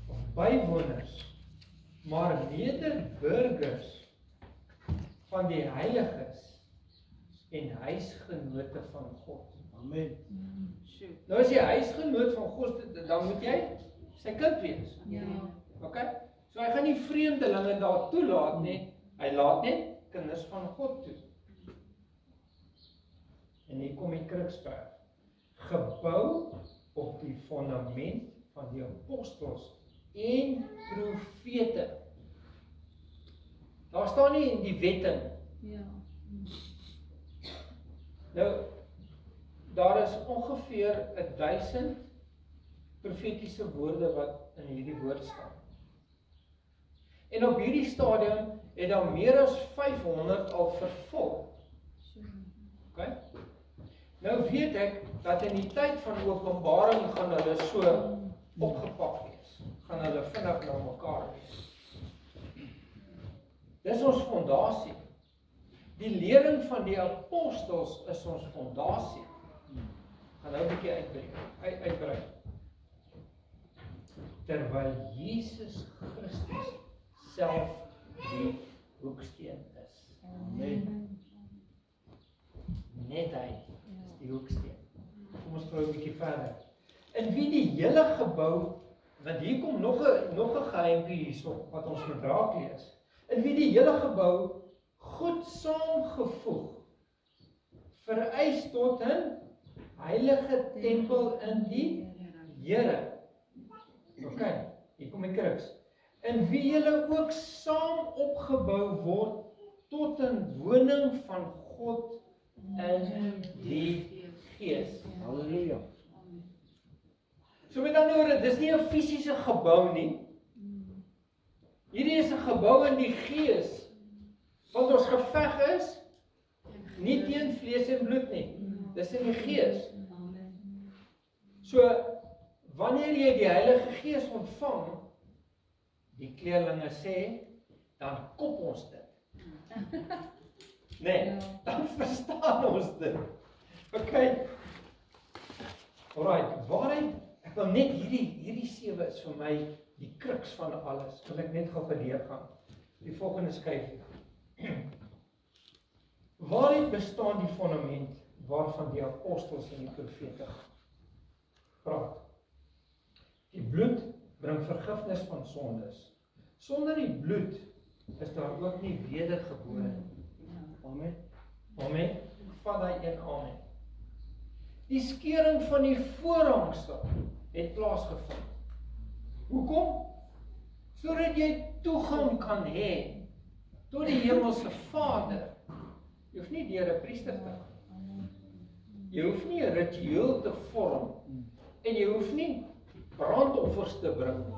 of bywoners, maar mede-burgers van die heiliges en huisgenote van God. Amen. Nou as jy huisgenoot van God, dan moet jy sy kind wees. Ja. Okay? So hy gaan nie vreemdelinge daar toelaat nie, hy laat net kinders van God toe. En hier kom die kruksberg, gebou op die fundament van die apostels en profete. Daar staan nie in die wette nie. Ja. Nou, daar is ongeveer 1000 profetiese woorde wat in hierdie woord staan. En op hierdie stadium het daar meer as 500 al vervul. Okay? Nou weet ek dat in die tyd van Openbaring gaan hulle so opgepak wees. Gaan hulle vinnig na mekaar wees. Dis ons fondasie. Die lering van die apostels is ons fondasie. Gaan nou 'n bietjie uitbrei. Terwyl Jesus Christus self die hoeksteen is. Amen. Net hy is die hoeksteen. Kom ons gou 'n bietjie verder. In wie die hele gebou, want hier kom nog 'n geheimpie hierso wat ons moet raak lees. In wie die hele gebou goed saamgevoeg vereis tot 'n heilige tempel in die Here. Okay, hier kom die kruks. In wie julle ook saam opgebou word tot 'n woning van God in die Gees. Halleluja. So met ander woorde, dis nie 'n fisiese gebou nie. Hierdie is 'n gebou in die Gees. Want ons geveg is nie teen vlees en bloed nie. Dis in die Gees. So wanneer jy die Heilige Gees ontvang, die kleerlinge sê, dan kop ons dit. Nee, dan verstaan ons dit. Okay. Alright, waarin ek wil net hierdie 7 is vir my die kruks van alles. Wil ek net gou deurgaan. Die volgende skyfie. Waarin bestaan die fundament waarvan die apostels en die profete praat? Die bloed bring vergifnis van sondes. Sonder die bloed is daar ook nie wedergebore nie. Amen. Amen. Vat daai een amen. Die skering van die voorhangsel het plaasgevind. Hoekom? Sodat jy toegang kan hê tot die hemelse Vader. Jy hoef nie deur 'n priester te gaan. Jy hoef nie 'n ritueel te vorm en jy hoef nie brandoffers te bring nie.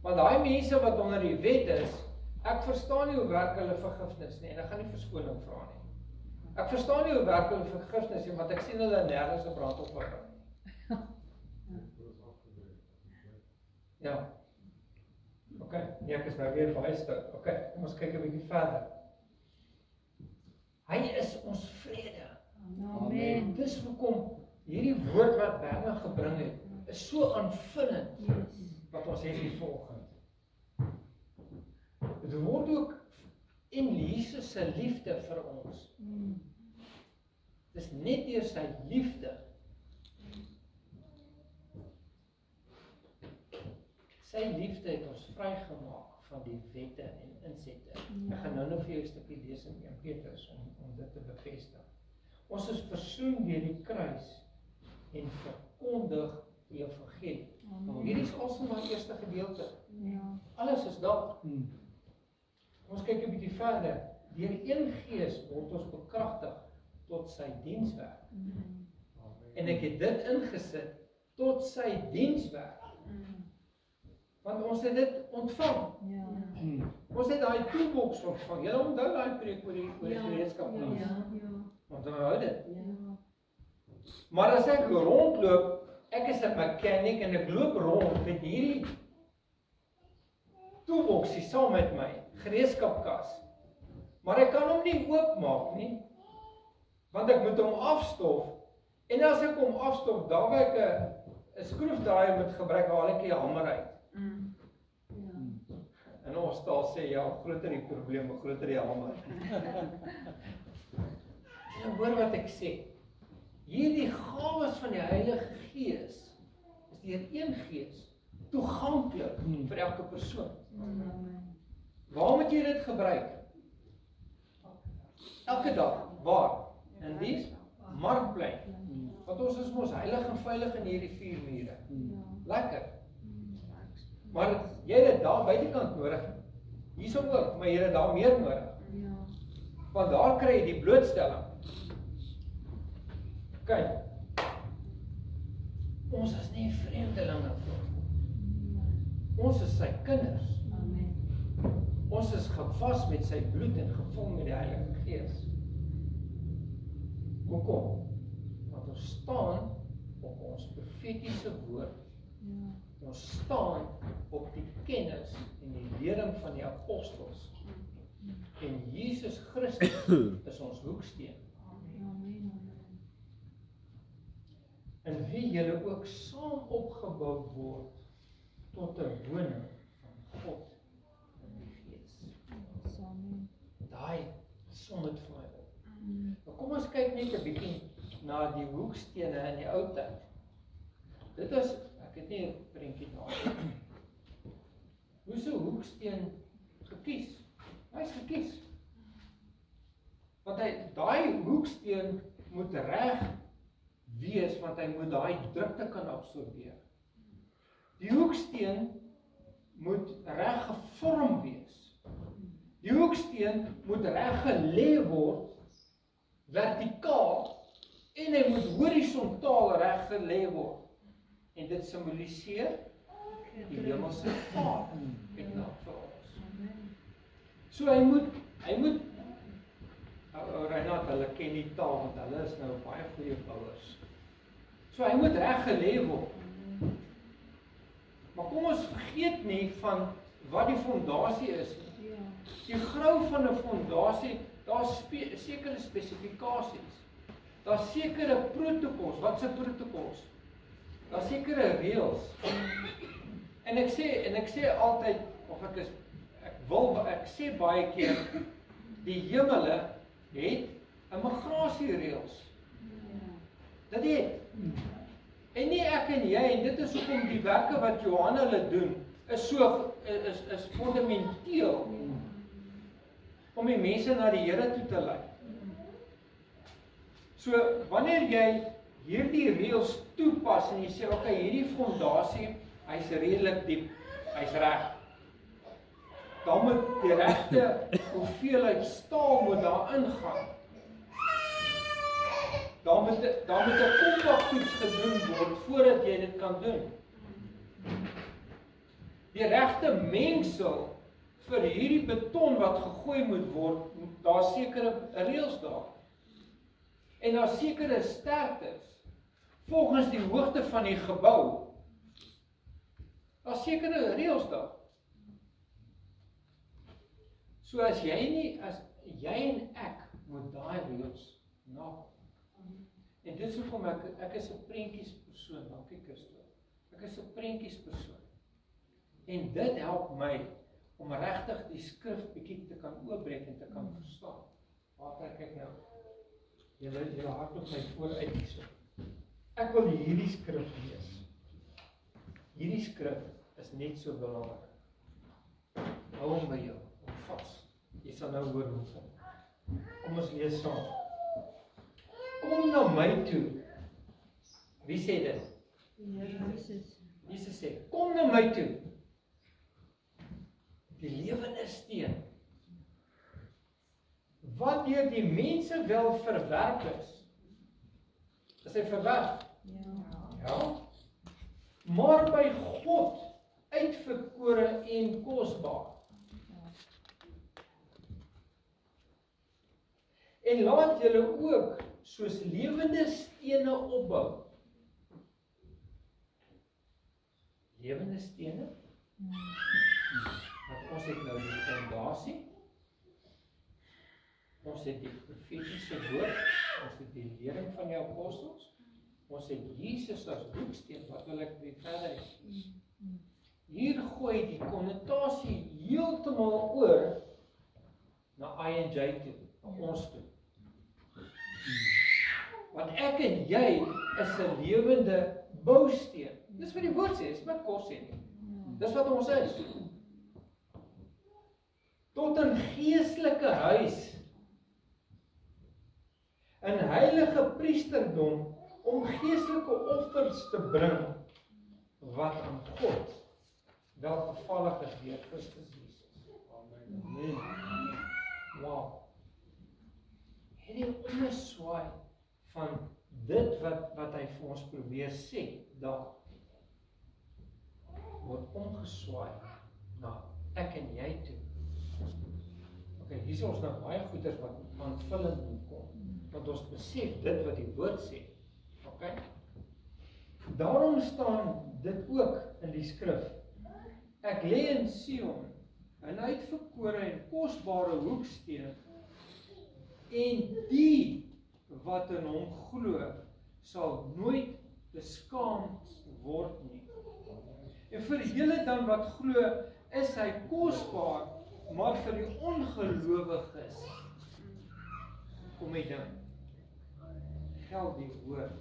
Want daai mense wat onder die wet is, ek verstaan nie hoe werk hulle vergifnis nie en ek gaan nie verskoning vra nie. Ek verstaan nie hoe werk hulle vergifnis nie, want ek sien hulle nêrens 'n brandoffer bring nie. Ja. Okay, nee, ek is nou weer baie stout. Okay, kom ons kyk 'n bietjie verder. Hy is ons vrede. Amen. Dis hoekom hierdie woord wat Bernard gebring het, is so aanvullend wat ons het hier volgende. Dit word ook in Jesus se liefde vir ons. Dis net deur sy liefde. Sy liefde het ons vrygemaak van die wette en insette. Ek gaan nou vir jou 'n stukkie lees in 1 Petrus om dit te bevestig. Ons is versoen deur die kruis en verkondig die evangelie. Hierdie is alsem my eerste gedeelte. Alles is daar. Ons kyk 'n bietjie verder. Deur een gees word ons bekragtig tot sy dienswerk. En ek het dit ingesit tot sy dienswerk. Want ons het dit ontvang. Ons het daai toolbox ontvang. Julle onthou daai preek oor die gereedskap. Onthou dit. Maar as ek rondloop, ek is 'n mechanic en ek loop rond met hierdie toolboxie saam met my, gereedskapkas. Maar ek kan hom nie oopmaak nie, want ek moet hom afstof. En as ek hom afstof, daar waar ek 'n skroefdraaier moet gebruik, haal ek die hamer uit. En ons taal sê, ja, groter die probleem, groter die hamer. En hoor wat ek sê. Hierdie gawes van die Heilige Gees is deur een Gees toeganklik vir elke persoon. Waar moet jy dit gebruik? Elke dag. Waar? In die markplein. Want ons is mos heilig en veilig in hierdie 4 mure. Lekker. Maar jy het dit daar buitekant nodig. Hierso ook, maar jy het dit daar meer nodig. Want daar kry jy die blootstelling. Kyk. Ons is nie vreemdelinge voor. Ons is sy kinders. Ons is gewas met sy bloed en gevul met die Heilige Gees. Hoekom? Want ons staan op ons profetiese woord. Ons staan op die kennis en die lering van die apostels. En Jesus Christus is ons hoeksteen. In wie julle ook saam opgebou word tot 'n woning van God in die Gees. Daai som dit vir my op. Nou kom ons kyk net 'n bietjie na die hoekstene in die ou tyd. Dit is, ek het nie 'n prentjie daar. Hoe is 'n hoeksteen gekies? Hy is gekies. Want daai hoeksteen moet reg wees, want hy moet daai drukte kan absorbeer. Die hoeksteen moet reg gevorm wees. Die hoeksteen moet reg gelê word, vertikaal, en hy moet horisontaal reg gelê word. En dit simboliseer die hemelse Vader het nou vir ons. So hy moet Reinhard, hulle ken die taal, want hulle is nou baie goeie bouers. So hy moet reg gelê word. Maar kom ons vergeet nie van wat die fondasie is. Die grou van 'n fondasie, daar's sekere spesifikasies. Daar's sekere protokols. Wat se protokols? Daar's sekere reëls. En ek sê altyd, of ek sê baie keer, die hemele het immigrasiereëls. Dit het. En nie ek en jy, en dit is hoekom die werke wat Johan hulle doen, is fundamenteel om die mense na die Here toe te lei. So, wanneer jy hierdie reëls toepas en jy sê, okay, hierdie fondasie, hy's redelik diep, hy's reg. Dan moet die regte hoeveelheid staal moet daar ingaan. Dan moet 'n kompaktoets gedoen word voordat jy dit kan doen. Die regte mengsel vir hierdie beton wat gegooi moet word, daar sekere reëls daar. En daar sekere sterktes volgens die hoogte van die gebou. Daar sekere reëls daar. So as jy en ek moet daai reëls nakom. En dit is hoekom ek is 'n prentjies persoon, dankie Christo. Ek is 'n prentjies persoon. En dit help my om regtig die skrif bietjie te kan oopbreek en te kan verstaan. Waar trek ek nou? Julle hart op my vooruit hierso. Ek wil hierdie skrif lees. Hierdie skrif is net so belangrik. Hou hom by jou, hou vas. Jy sal nou hoor hoekom. Kom ons lees saam. Kom na my toe. Wie sê dit? Jesus sê, kom na my toe. Die lewende steen. Wat deur die mense wel verwerp is hy verwerp? Ja. Maar by God uitverkore en kosbaar. En laat julle ook soos lewende stene opbou. Lewende stene? Wat ons het nou die fondasie, ons het die profetiese woord, ons het die lering van die apostels, ons het Jesus as hoeksteen, wat wil ek weer verder hê? Hier gooi die konnotasie heeltemal oor na I&J toe, na ons toe. Want ek en jy is 'n lewende bousteen. Dis wat die woord sê, dis wat kos sê nie. Dis wat ons is. Tot 'n geestelike huis, 'n heilige priesterdom, om geestelike offers te bring, wat aan God welgevallig is deur Christus Jesus. Amen. Wow. Hierdie onderswaai van dit wat hy vir ons probeer sê, daar word omgeswaai na ek en jy toe. Okay, hier is ons nou baie goeders wat aanvullend moet kom, want ons besef dit wat die woord sê. Okay? Daarom staan dit ook in die skrif. Ek lê in Sion, 'n uitverkore en kosbare hoeksteen, en die wat in hom glo, sal nooit beskaamd word nie. En vir julle dan wat glo, is hy kosbaar, maar vir die ongelowiges, kom hy ding, geld die woord.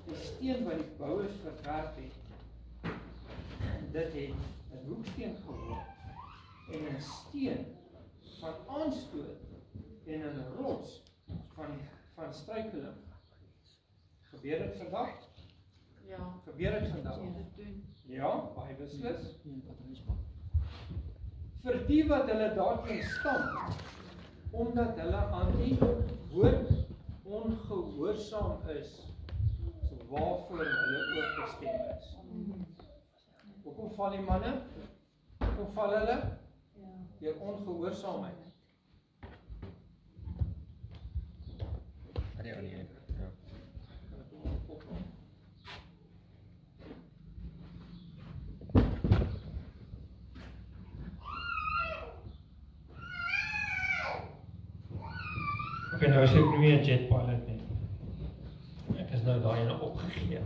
Die steen wat die bouers verwerp het, dit het 'n hoeksteen geword, en 'n steen van aanstoot, en 'n rots van struikeling. Gebeur dit vandag? Ja. Gebeur dit vandag? Ja, baie beslis. Vir die wat hulle daarteen stamp, omdat hulle aan die woord ongehoorsaam is, waarvoor hulle ook bestem is. Hoekom val die manne? Hoekom val hulle? Deur ongehoorsaamheid. Okay, nou is ek nie 'n jet pilot nie. Ek is nou daai ene opgegee.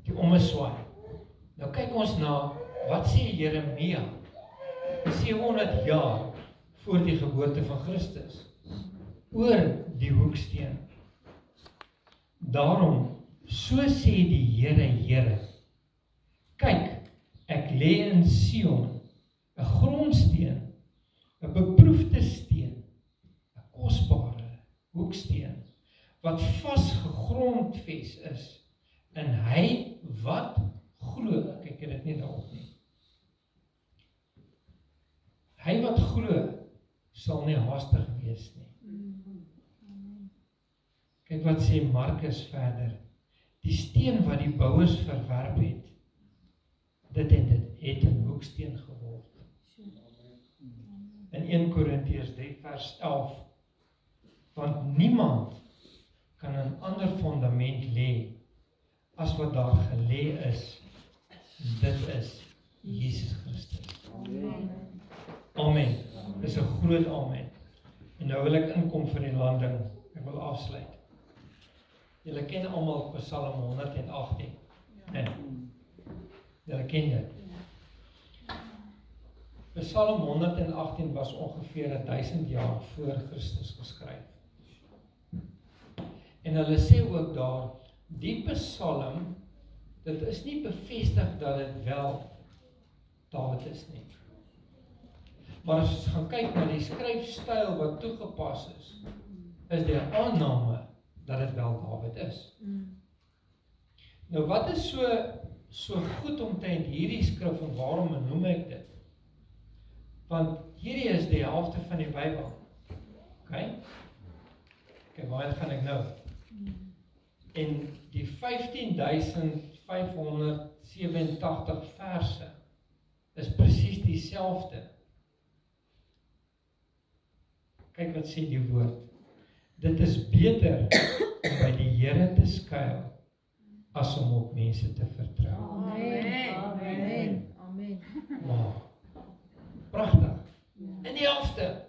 Die ommeswaai. Nou kyk ons na, wat sê Jeremia 700 jaar voor die geboorte van Christus oor die hoeksteen. Daarom, so sê die Here, kyk, ek lê in Sion, 'n grondsteen, 'n beproefde steen, 'n kosbare hoeksteen, wat vasgegrondves is, en hy wat glo, kyk dit nie daarop nie. Hy wat glo, sal nie haastig wees nie. Kyk wat sê Markus verder, die steen wat die bouers verwerp het, dit het 'n hoeksteen geword. In 1 Korintiërs 3 vers 11, want niemand kan 'n ander fondament lê as wat daar gelê is, dit is Jesus Christus. Amen. Dis 'n groot amen. En nou wil ek inkom vir die landing. Ek wil afsluit. Julle ken almal Psalm 118. Nee. Julle ken dit. Psalm 118 was ongeveer 1000 jaar voor Christus geskryf. En hulle sê ook daar, die Psalm, dit is nie bevestig dat dit wel Dawid is nie. Maar as ons gaan kyk na die skryfstyl wat toegepas is die aanname dat dit wel Dawid is. Nou wat is so goed omtrent hierdie skrif en waarom noem ek dit? Want hierdie is die helfte van die Bybel. Okay? Kyk, waar gaan ek nou? En die 15.587 verse is presies dieselfde. Kyk wat sê die woord. Dit is beter om by die Here te skuil as om op mense te vertrou. Amen. Amen. Amen. Wow. vaste.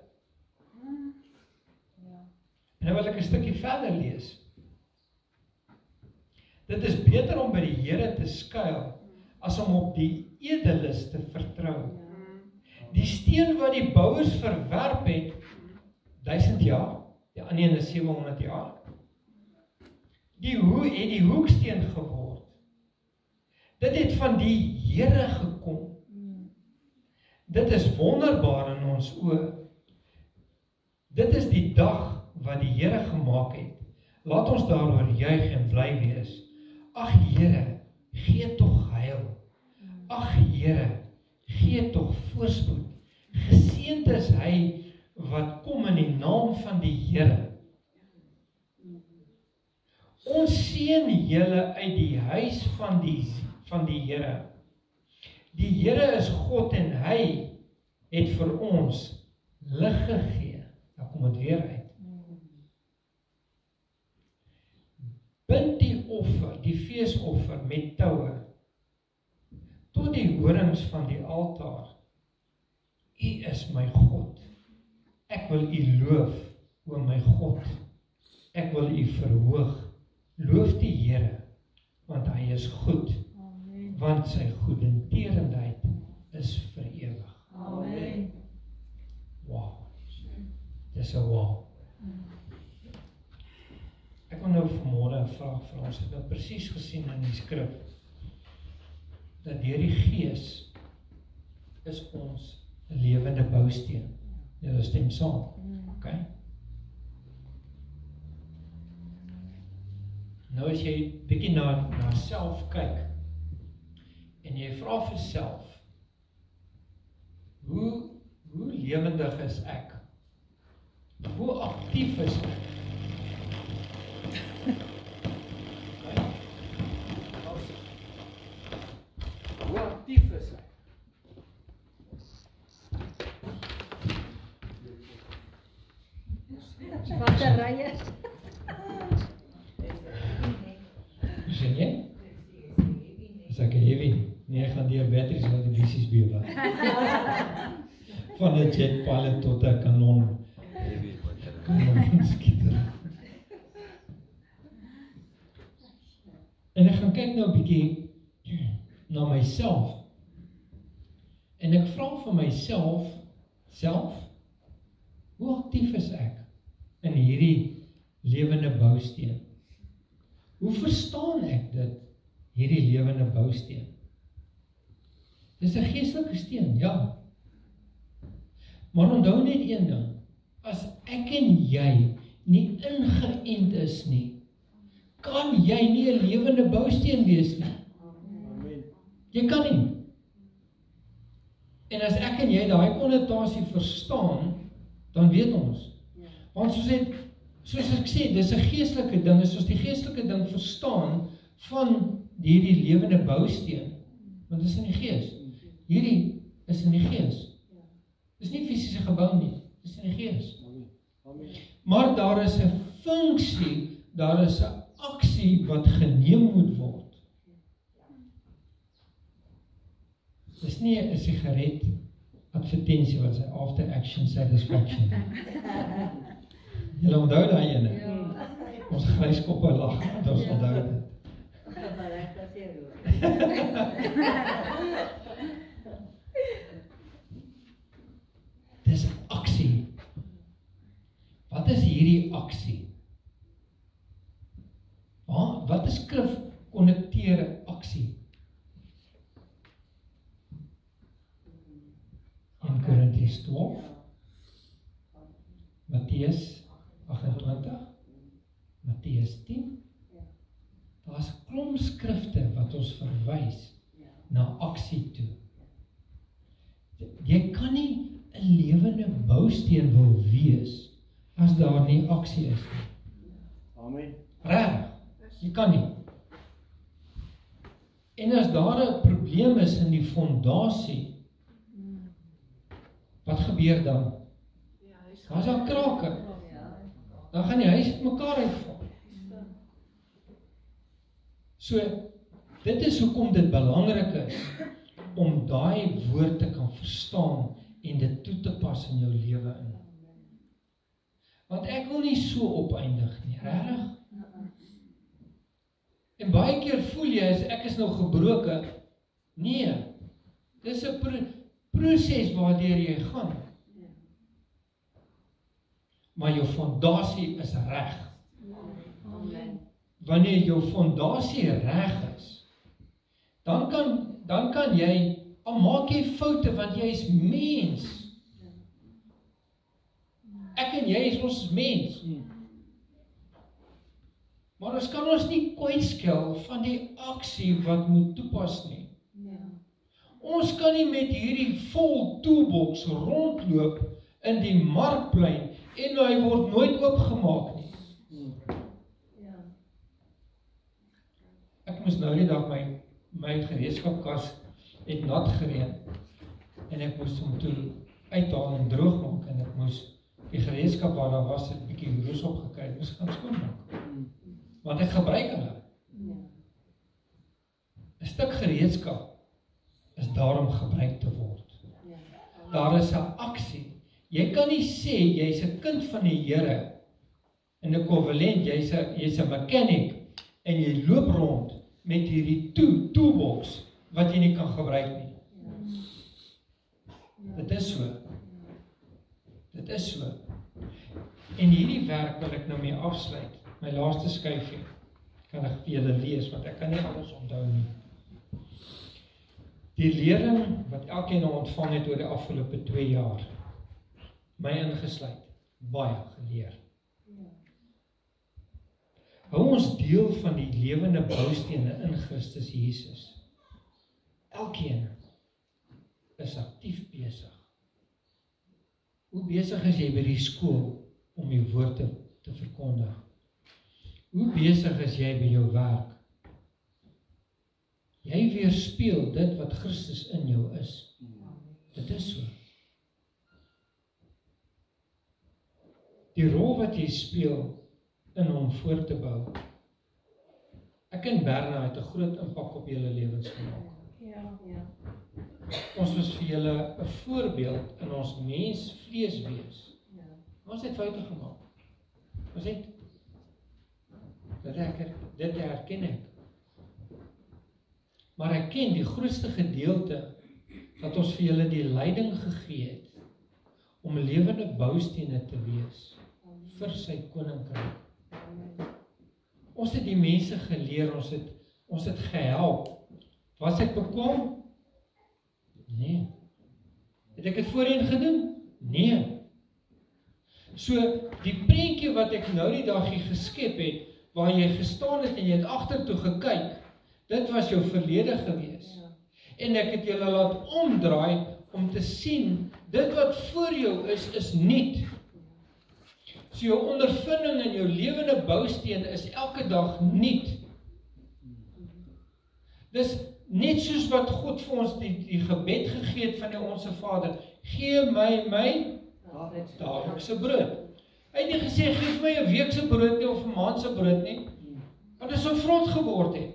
En nou wil ek 'n stukkie verder lees. Dit is beter om by die Here te skuil, as om op die edeles te vertrou. Die steen wat die bouers verwerp het, 1000 jaar, die ander een is 700 jaar. Het die hoeksteen geword. Dit het van die Here gekom. Dit is wonderbaar in ons oë. Dit is die dag wat die Here gemaak het. Laat ons daaroor juig en bly wees. Ag Here, gee tog heil. Ag Here, gee tog voorspoed. Geseënd is hy wat kom in die naam van die Here. Ons seën julle uit die huis van die Here. Die Here is God en hy het vir ons lig gegee. Nou kom dit weer uit. Bind die offer, die feesoffer met toue tot die horings van die altaar. U is my God. Ek wil u loof, o my God. Ek wil u verhoog. Loof die Here, want hy is goed. Amen. Want sy goedertierenheid is vir ewig. Amen. Wow. Dis 'n wow. Ek wil nou vanmôre 'n vraag vra. Ons het nou presies gesien in die skrif dat deur die Gees is ons 'n lewende bousteen. Julle stem saam. Okay? Nou as jy bietjie na self kyk en jy vra vir self, hoe lewendig is ek? Hoe aktief is ek? Okay? Hoe aktief is ek? Batterye. Sien jy? Is ek heavy? Nee, ek gaan deur batteries wat die visies bewe. Van 'n jet pilot tot 'n kanon. Skieter. En ek gaan kyk nou 'n bietjie na myself. En ek vra vir myself, hoe aktief is ek in hierdie lewende bousteen? Hoe verstaan ek dit, hierdie lewende bousteen? Dis 'n geestelike steen, ja. Maar onthou net een ding, as ek en jy nie ingeënt is nie, kan jy nie 'n lewende bousteen wees nie. Amen. Jy kan nie. En as ek en jy daai konnotasie verstaan, dan weet ons. Want soos ek sê, dis 'n geestelike ding, as ons die geestelike ding verstaan van hierdie lewende bousteen, want dit is in die gees. Hierdie is in die gees. Dis nie fisiese gebou nie, dis in die gees. Maar daar is 'n funksie, daar is 'n aksie wat geneem moet word. Dis nie 'n sigaret advertensie wat sê after action satisfaction. Julle onthou daai ene? Ja. Ons gryskoppe lag, ons onthou dit. Dis aksie. Wat is hierdie aksie? Wat is skrif konnekteer aksie? In Korintiërs 12, Matteus 28, Matteus 10. Daar's 'n klomp skrifte wat ons verwys na aksie toe. Jy kan nie 'n lewende bousteen wil wees as daar nie aksie is nie. Amen. Reg, jy kan nie. En as daar 'n probleem is in die fondasie, wat gebeur dan? Daar's daar krake. Dan gaan die huis mekaar uitval. So, dit is hoekom dit belangrik is om daai woord te kan verstaan en dit toe te pas in jou lewe in. Want ek wil nie so opeindig nie, regtig? En baie keer voel jy, as ek is nou gebroken, nee, dis 'n proses waardeur jy gaan. Maar jou fondasie is reg. Wanneer jou fondasie reg is, dan kan jy, al maak jy foute, want jy is mens. Ek en jy is ons mens. Maar ons kan ons nie kwytskel van die aksie wat moet toepas nie. Ons kan nie met hierdie vol toolbox rondloop in die markplein en hy word nooit oopgemaak nie. Ek moes nou die dag my gereedskapkas het nat gereën en ek moes hom toe uithaal en droog maak en ek moes die gereedskap waar daar was, het 'n bietjie roes opgekry, moes gaan skoonmaak. Want ek gebruik hulle. 'n Stuk gereedskap is daarom gebruik te word. Daar is 'n aksie. Jy kan nie sê jy's 'n kind van die Here in 'n equivalent, jy's 'n mechanic en jy loop rond met hierdie toolbox wat jy nie kan gebruik nie. Dit is so. Dit is so. En hierdie werk wil ek nou mee afsluit. My laaste skyfie kan ek vir julle lees, want ek kan nie alles onthou nie. Die lering wat elkeen ontvang het oor die afgelope 2 jaar, my ingesluit, baie geleer. Hou ons deel van die lewende boustene in Christus Jesus. Elkeen is aktief besig. Hoe besig is jy by die skool om die woord te verkondig? Hoe besig is jy by jou werk? Jy weerspieël dit wat Christus in jou is. Dit is so. Die rol wat jy speel in hom voor te bou. Ek en Berna het 'n groot impak op julle lewens gemaak. Ons was vir julle 'n voorbeeld in ons mens-vlees wees. Ons het foute gemaak. Ons het dit herken ek. Maar ek ken die grootste gedeelte dat ons vir julle die leiding gegee het om lewende boustene te wees vir sy koninkryk. Ons het die mense geleer, ons het gehelp. Was ek bekwam? Nee. Het ek het voorheen gedoen? Nee. So, die prentjie wat ek nou die dag hier geskep het, waar jy gestaan het en jy het agtertoe gekyk, dit was jou verlede gewees. En ek het julle laat omdraai om te sien, dit wat voor jou is nuut. So jou ondervinding en jou lewende bousteen is elke dag nuut. Dis net soos wat God vir ons die gebed gegee het van die Onse Vader, gee my daaglikse brood. Hy het nie gesê, geef my 'n week se brood nie, of 'n maand se brood nie, want dit so vrot geword het.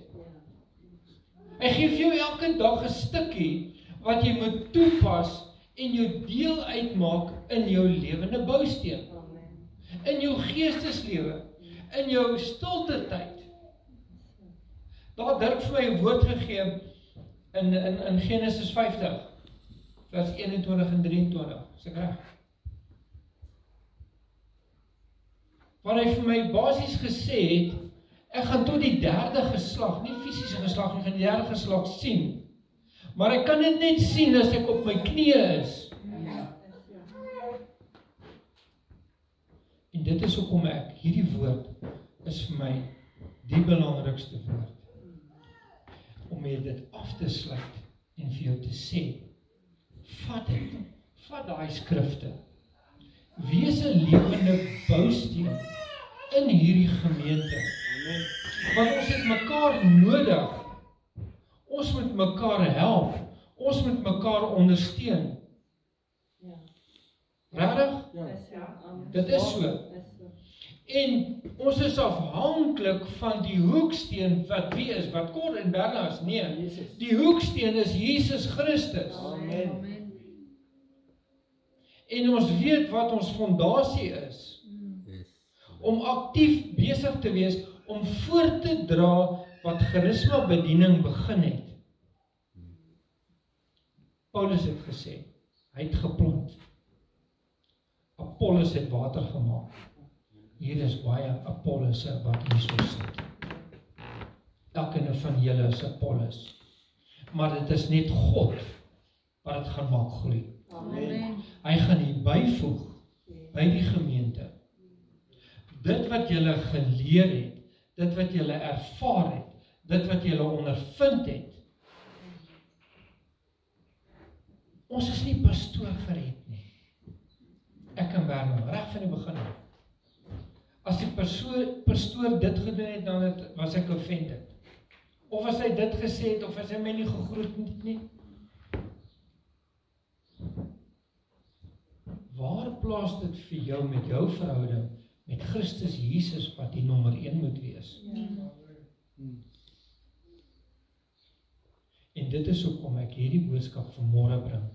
Hy gee vir jou elke dag 'n stukkie, wat jy moet toepas, en jou deel uitmaak in jou lewende bousteen. In jou geesteslewe, in jou stilte tyd. Daar Dirk vir my 'n woord gegee in Genesis 50, vers 21 en 23, is ek reg? Waar hy vir my basies gesê het, ek gaan tot die 3de geslag, nie fisiese geslag, ek gaan die 3de geslag sien, maar ek kan dit net sien as ek op my knieë is. En dit is hoekom ek, hierdie woord is vir my die belangrikste woord. Om jy dit af te sluit en vir jou te sê, vat daai skrifte, wees 'n lewende bousteen in hierdie gemeente. Amen. Want ons het mekaar nodig, ons moet mekaar help, ons moet mekaar ondersteun. Regtig? Dit is so. En ons is afhanklik van die hoeksteen wat wie is, wat Kort en Berna is, nee, die hoeksteen is Jesus Christus. Amen. En ons weet wat ons fondasie is. Om aktief besig te wees, om voor te dra wat charisma bediening begin het. Paulus het gesê, hy het geplant. Apollos het water gemaak. Hier is baie Apollosse wat hier sit. Elkeen van julle is Apollos. Maar dit is net God wat dit gaan maak groei. Amen. Hy gaan hier byvoeg by die gemeente. Dit wat julle geleer het, dit wat julle ervaar het, dit wat julle ondervind het. Ons is nie pastoor gered nie. Ek en Bernard, reg van die begin af. As die pastoor dit gedoen het, dan was ek offended. Of as hy dit gesê het, of as hy my nie gegroet het nie. Waar plaas dit vir jou met jou verhouding met Christus Jesus wat die nommer 1 moet wees? En dit is hoekom ek hierdie boodskap vanmôre bring.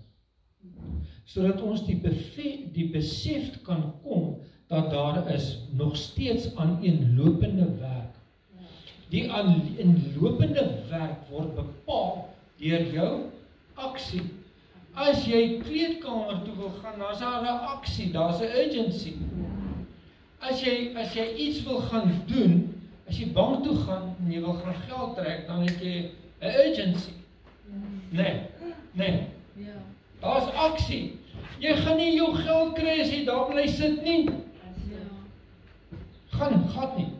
Sodat ons die besef kan kom dat daar is nog steeds aaneenlopende werk. Die aaneenlopende werk word bepaal deur jou aksie. As jy kleedkamer toe wil gaan, dan is daar 'n aksie, daar's 'n urgency. As jy iets wil gaan doen, as jy bank toe gaan en jy wil gaan geld trek, dan het jy 'n urgency. Nee. Ja. Daar's aksie. Jy gaan nie jou geld kry as jy daar bly sit nie. Ja. Gaan nie.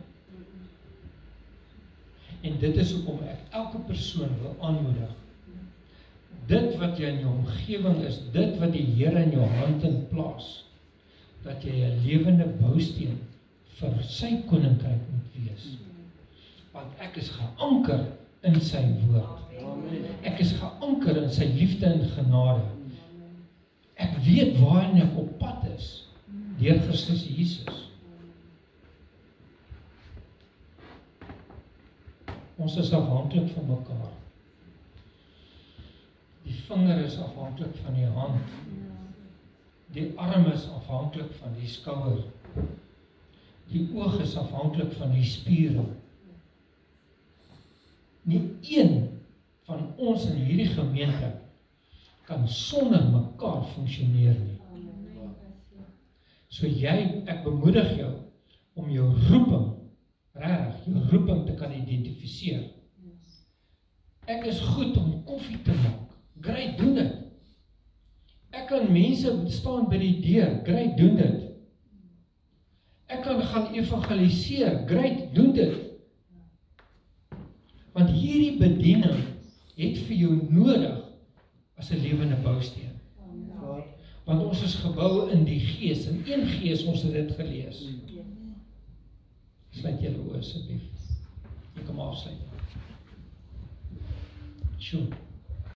En dit is hoekom ek elke persoon wil aanmoedig. Dit wat jy in jou omgewing is, dit wat die Here in jou hand in plaas, dat jy 'n lewende bousteen vir sy koninkryk moet wees. Want ek is geanker in sy woord. Ek is geanker in sy liefde en genade. Ek weet waarin ek op pad is, deur Christus Jesus. Ons is afhanklik van mekaar. Die vinger is afhanklik van die hand. Die arm is afhanklik van die skouer. Die oog is afhanklik van die spiere. Nie een van ons in hierdie gemeente kan sonder mekaar funksioneer nie. So ek bemoedig jou om jou roeping, regtig, jou roeping te kan identifiseer. Ek is goed om koffie te maak. Great, doen dit. Ek kan mense staan by die deur. Great, doen dit. Ek kan gaan evangeliseer. Great, doen dit. Want hierdie bediening het vir jou nodig as 'n lewende bousteen. Want ons is gebou in die Gees, in een Gees, ons het dit gelees. Sluit julle oë asseblief. Ek kom afsluit. Sjoe.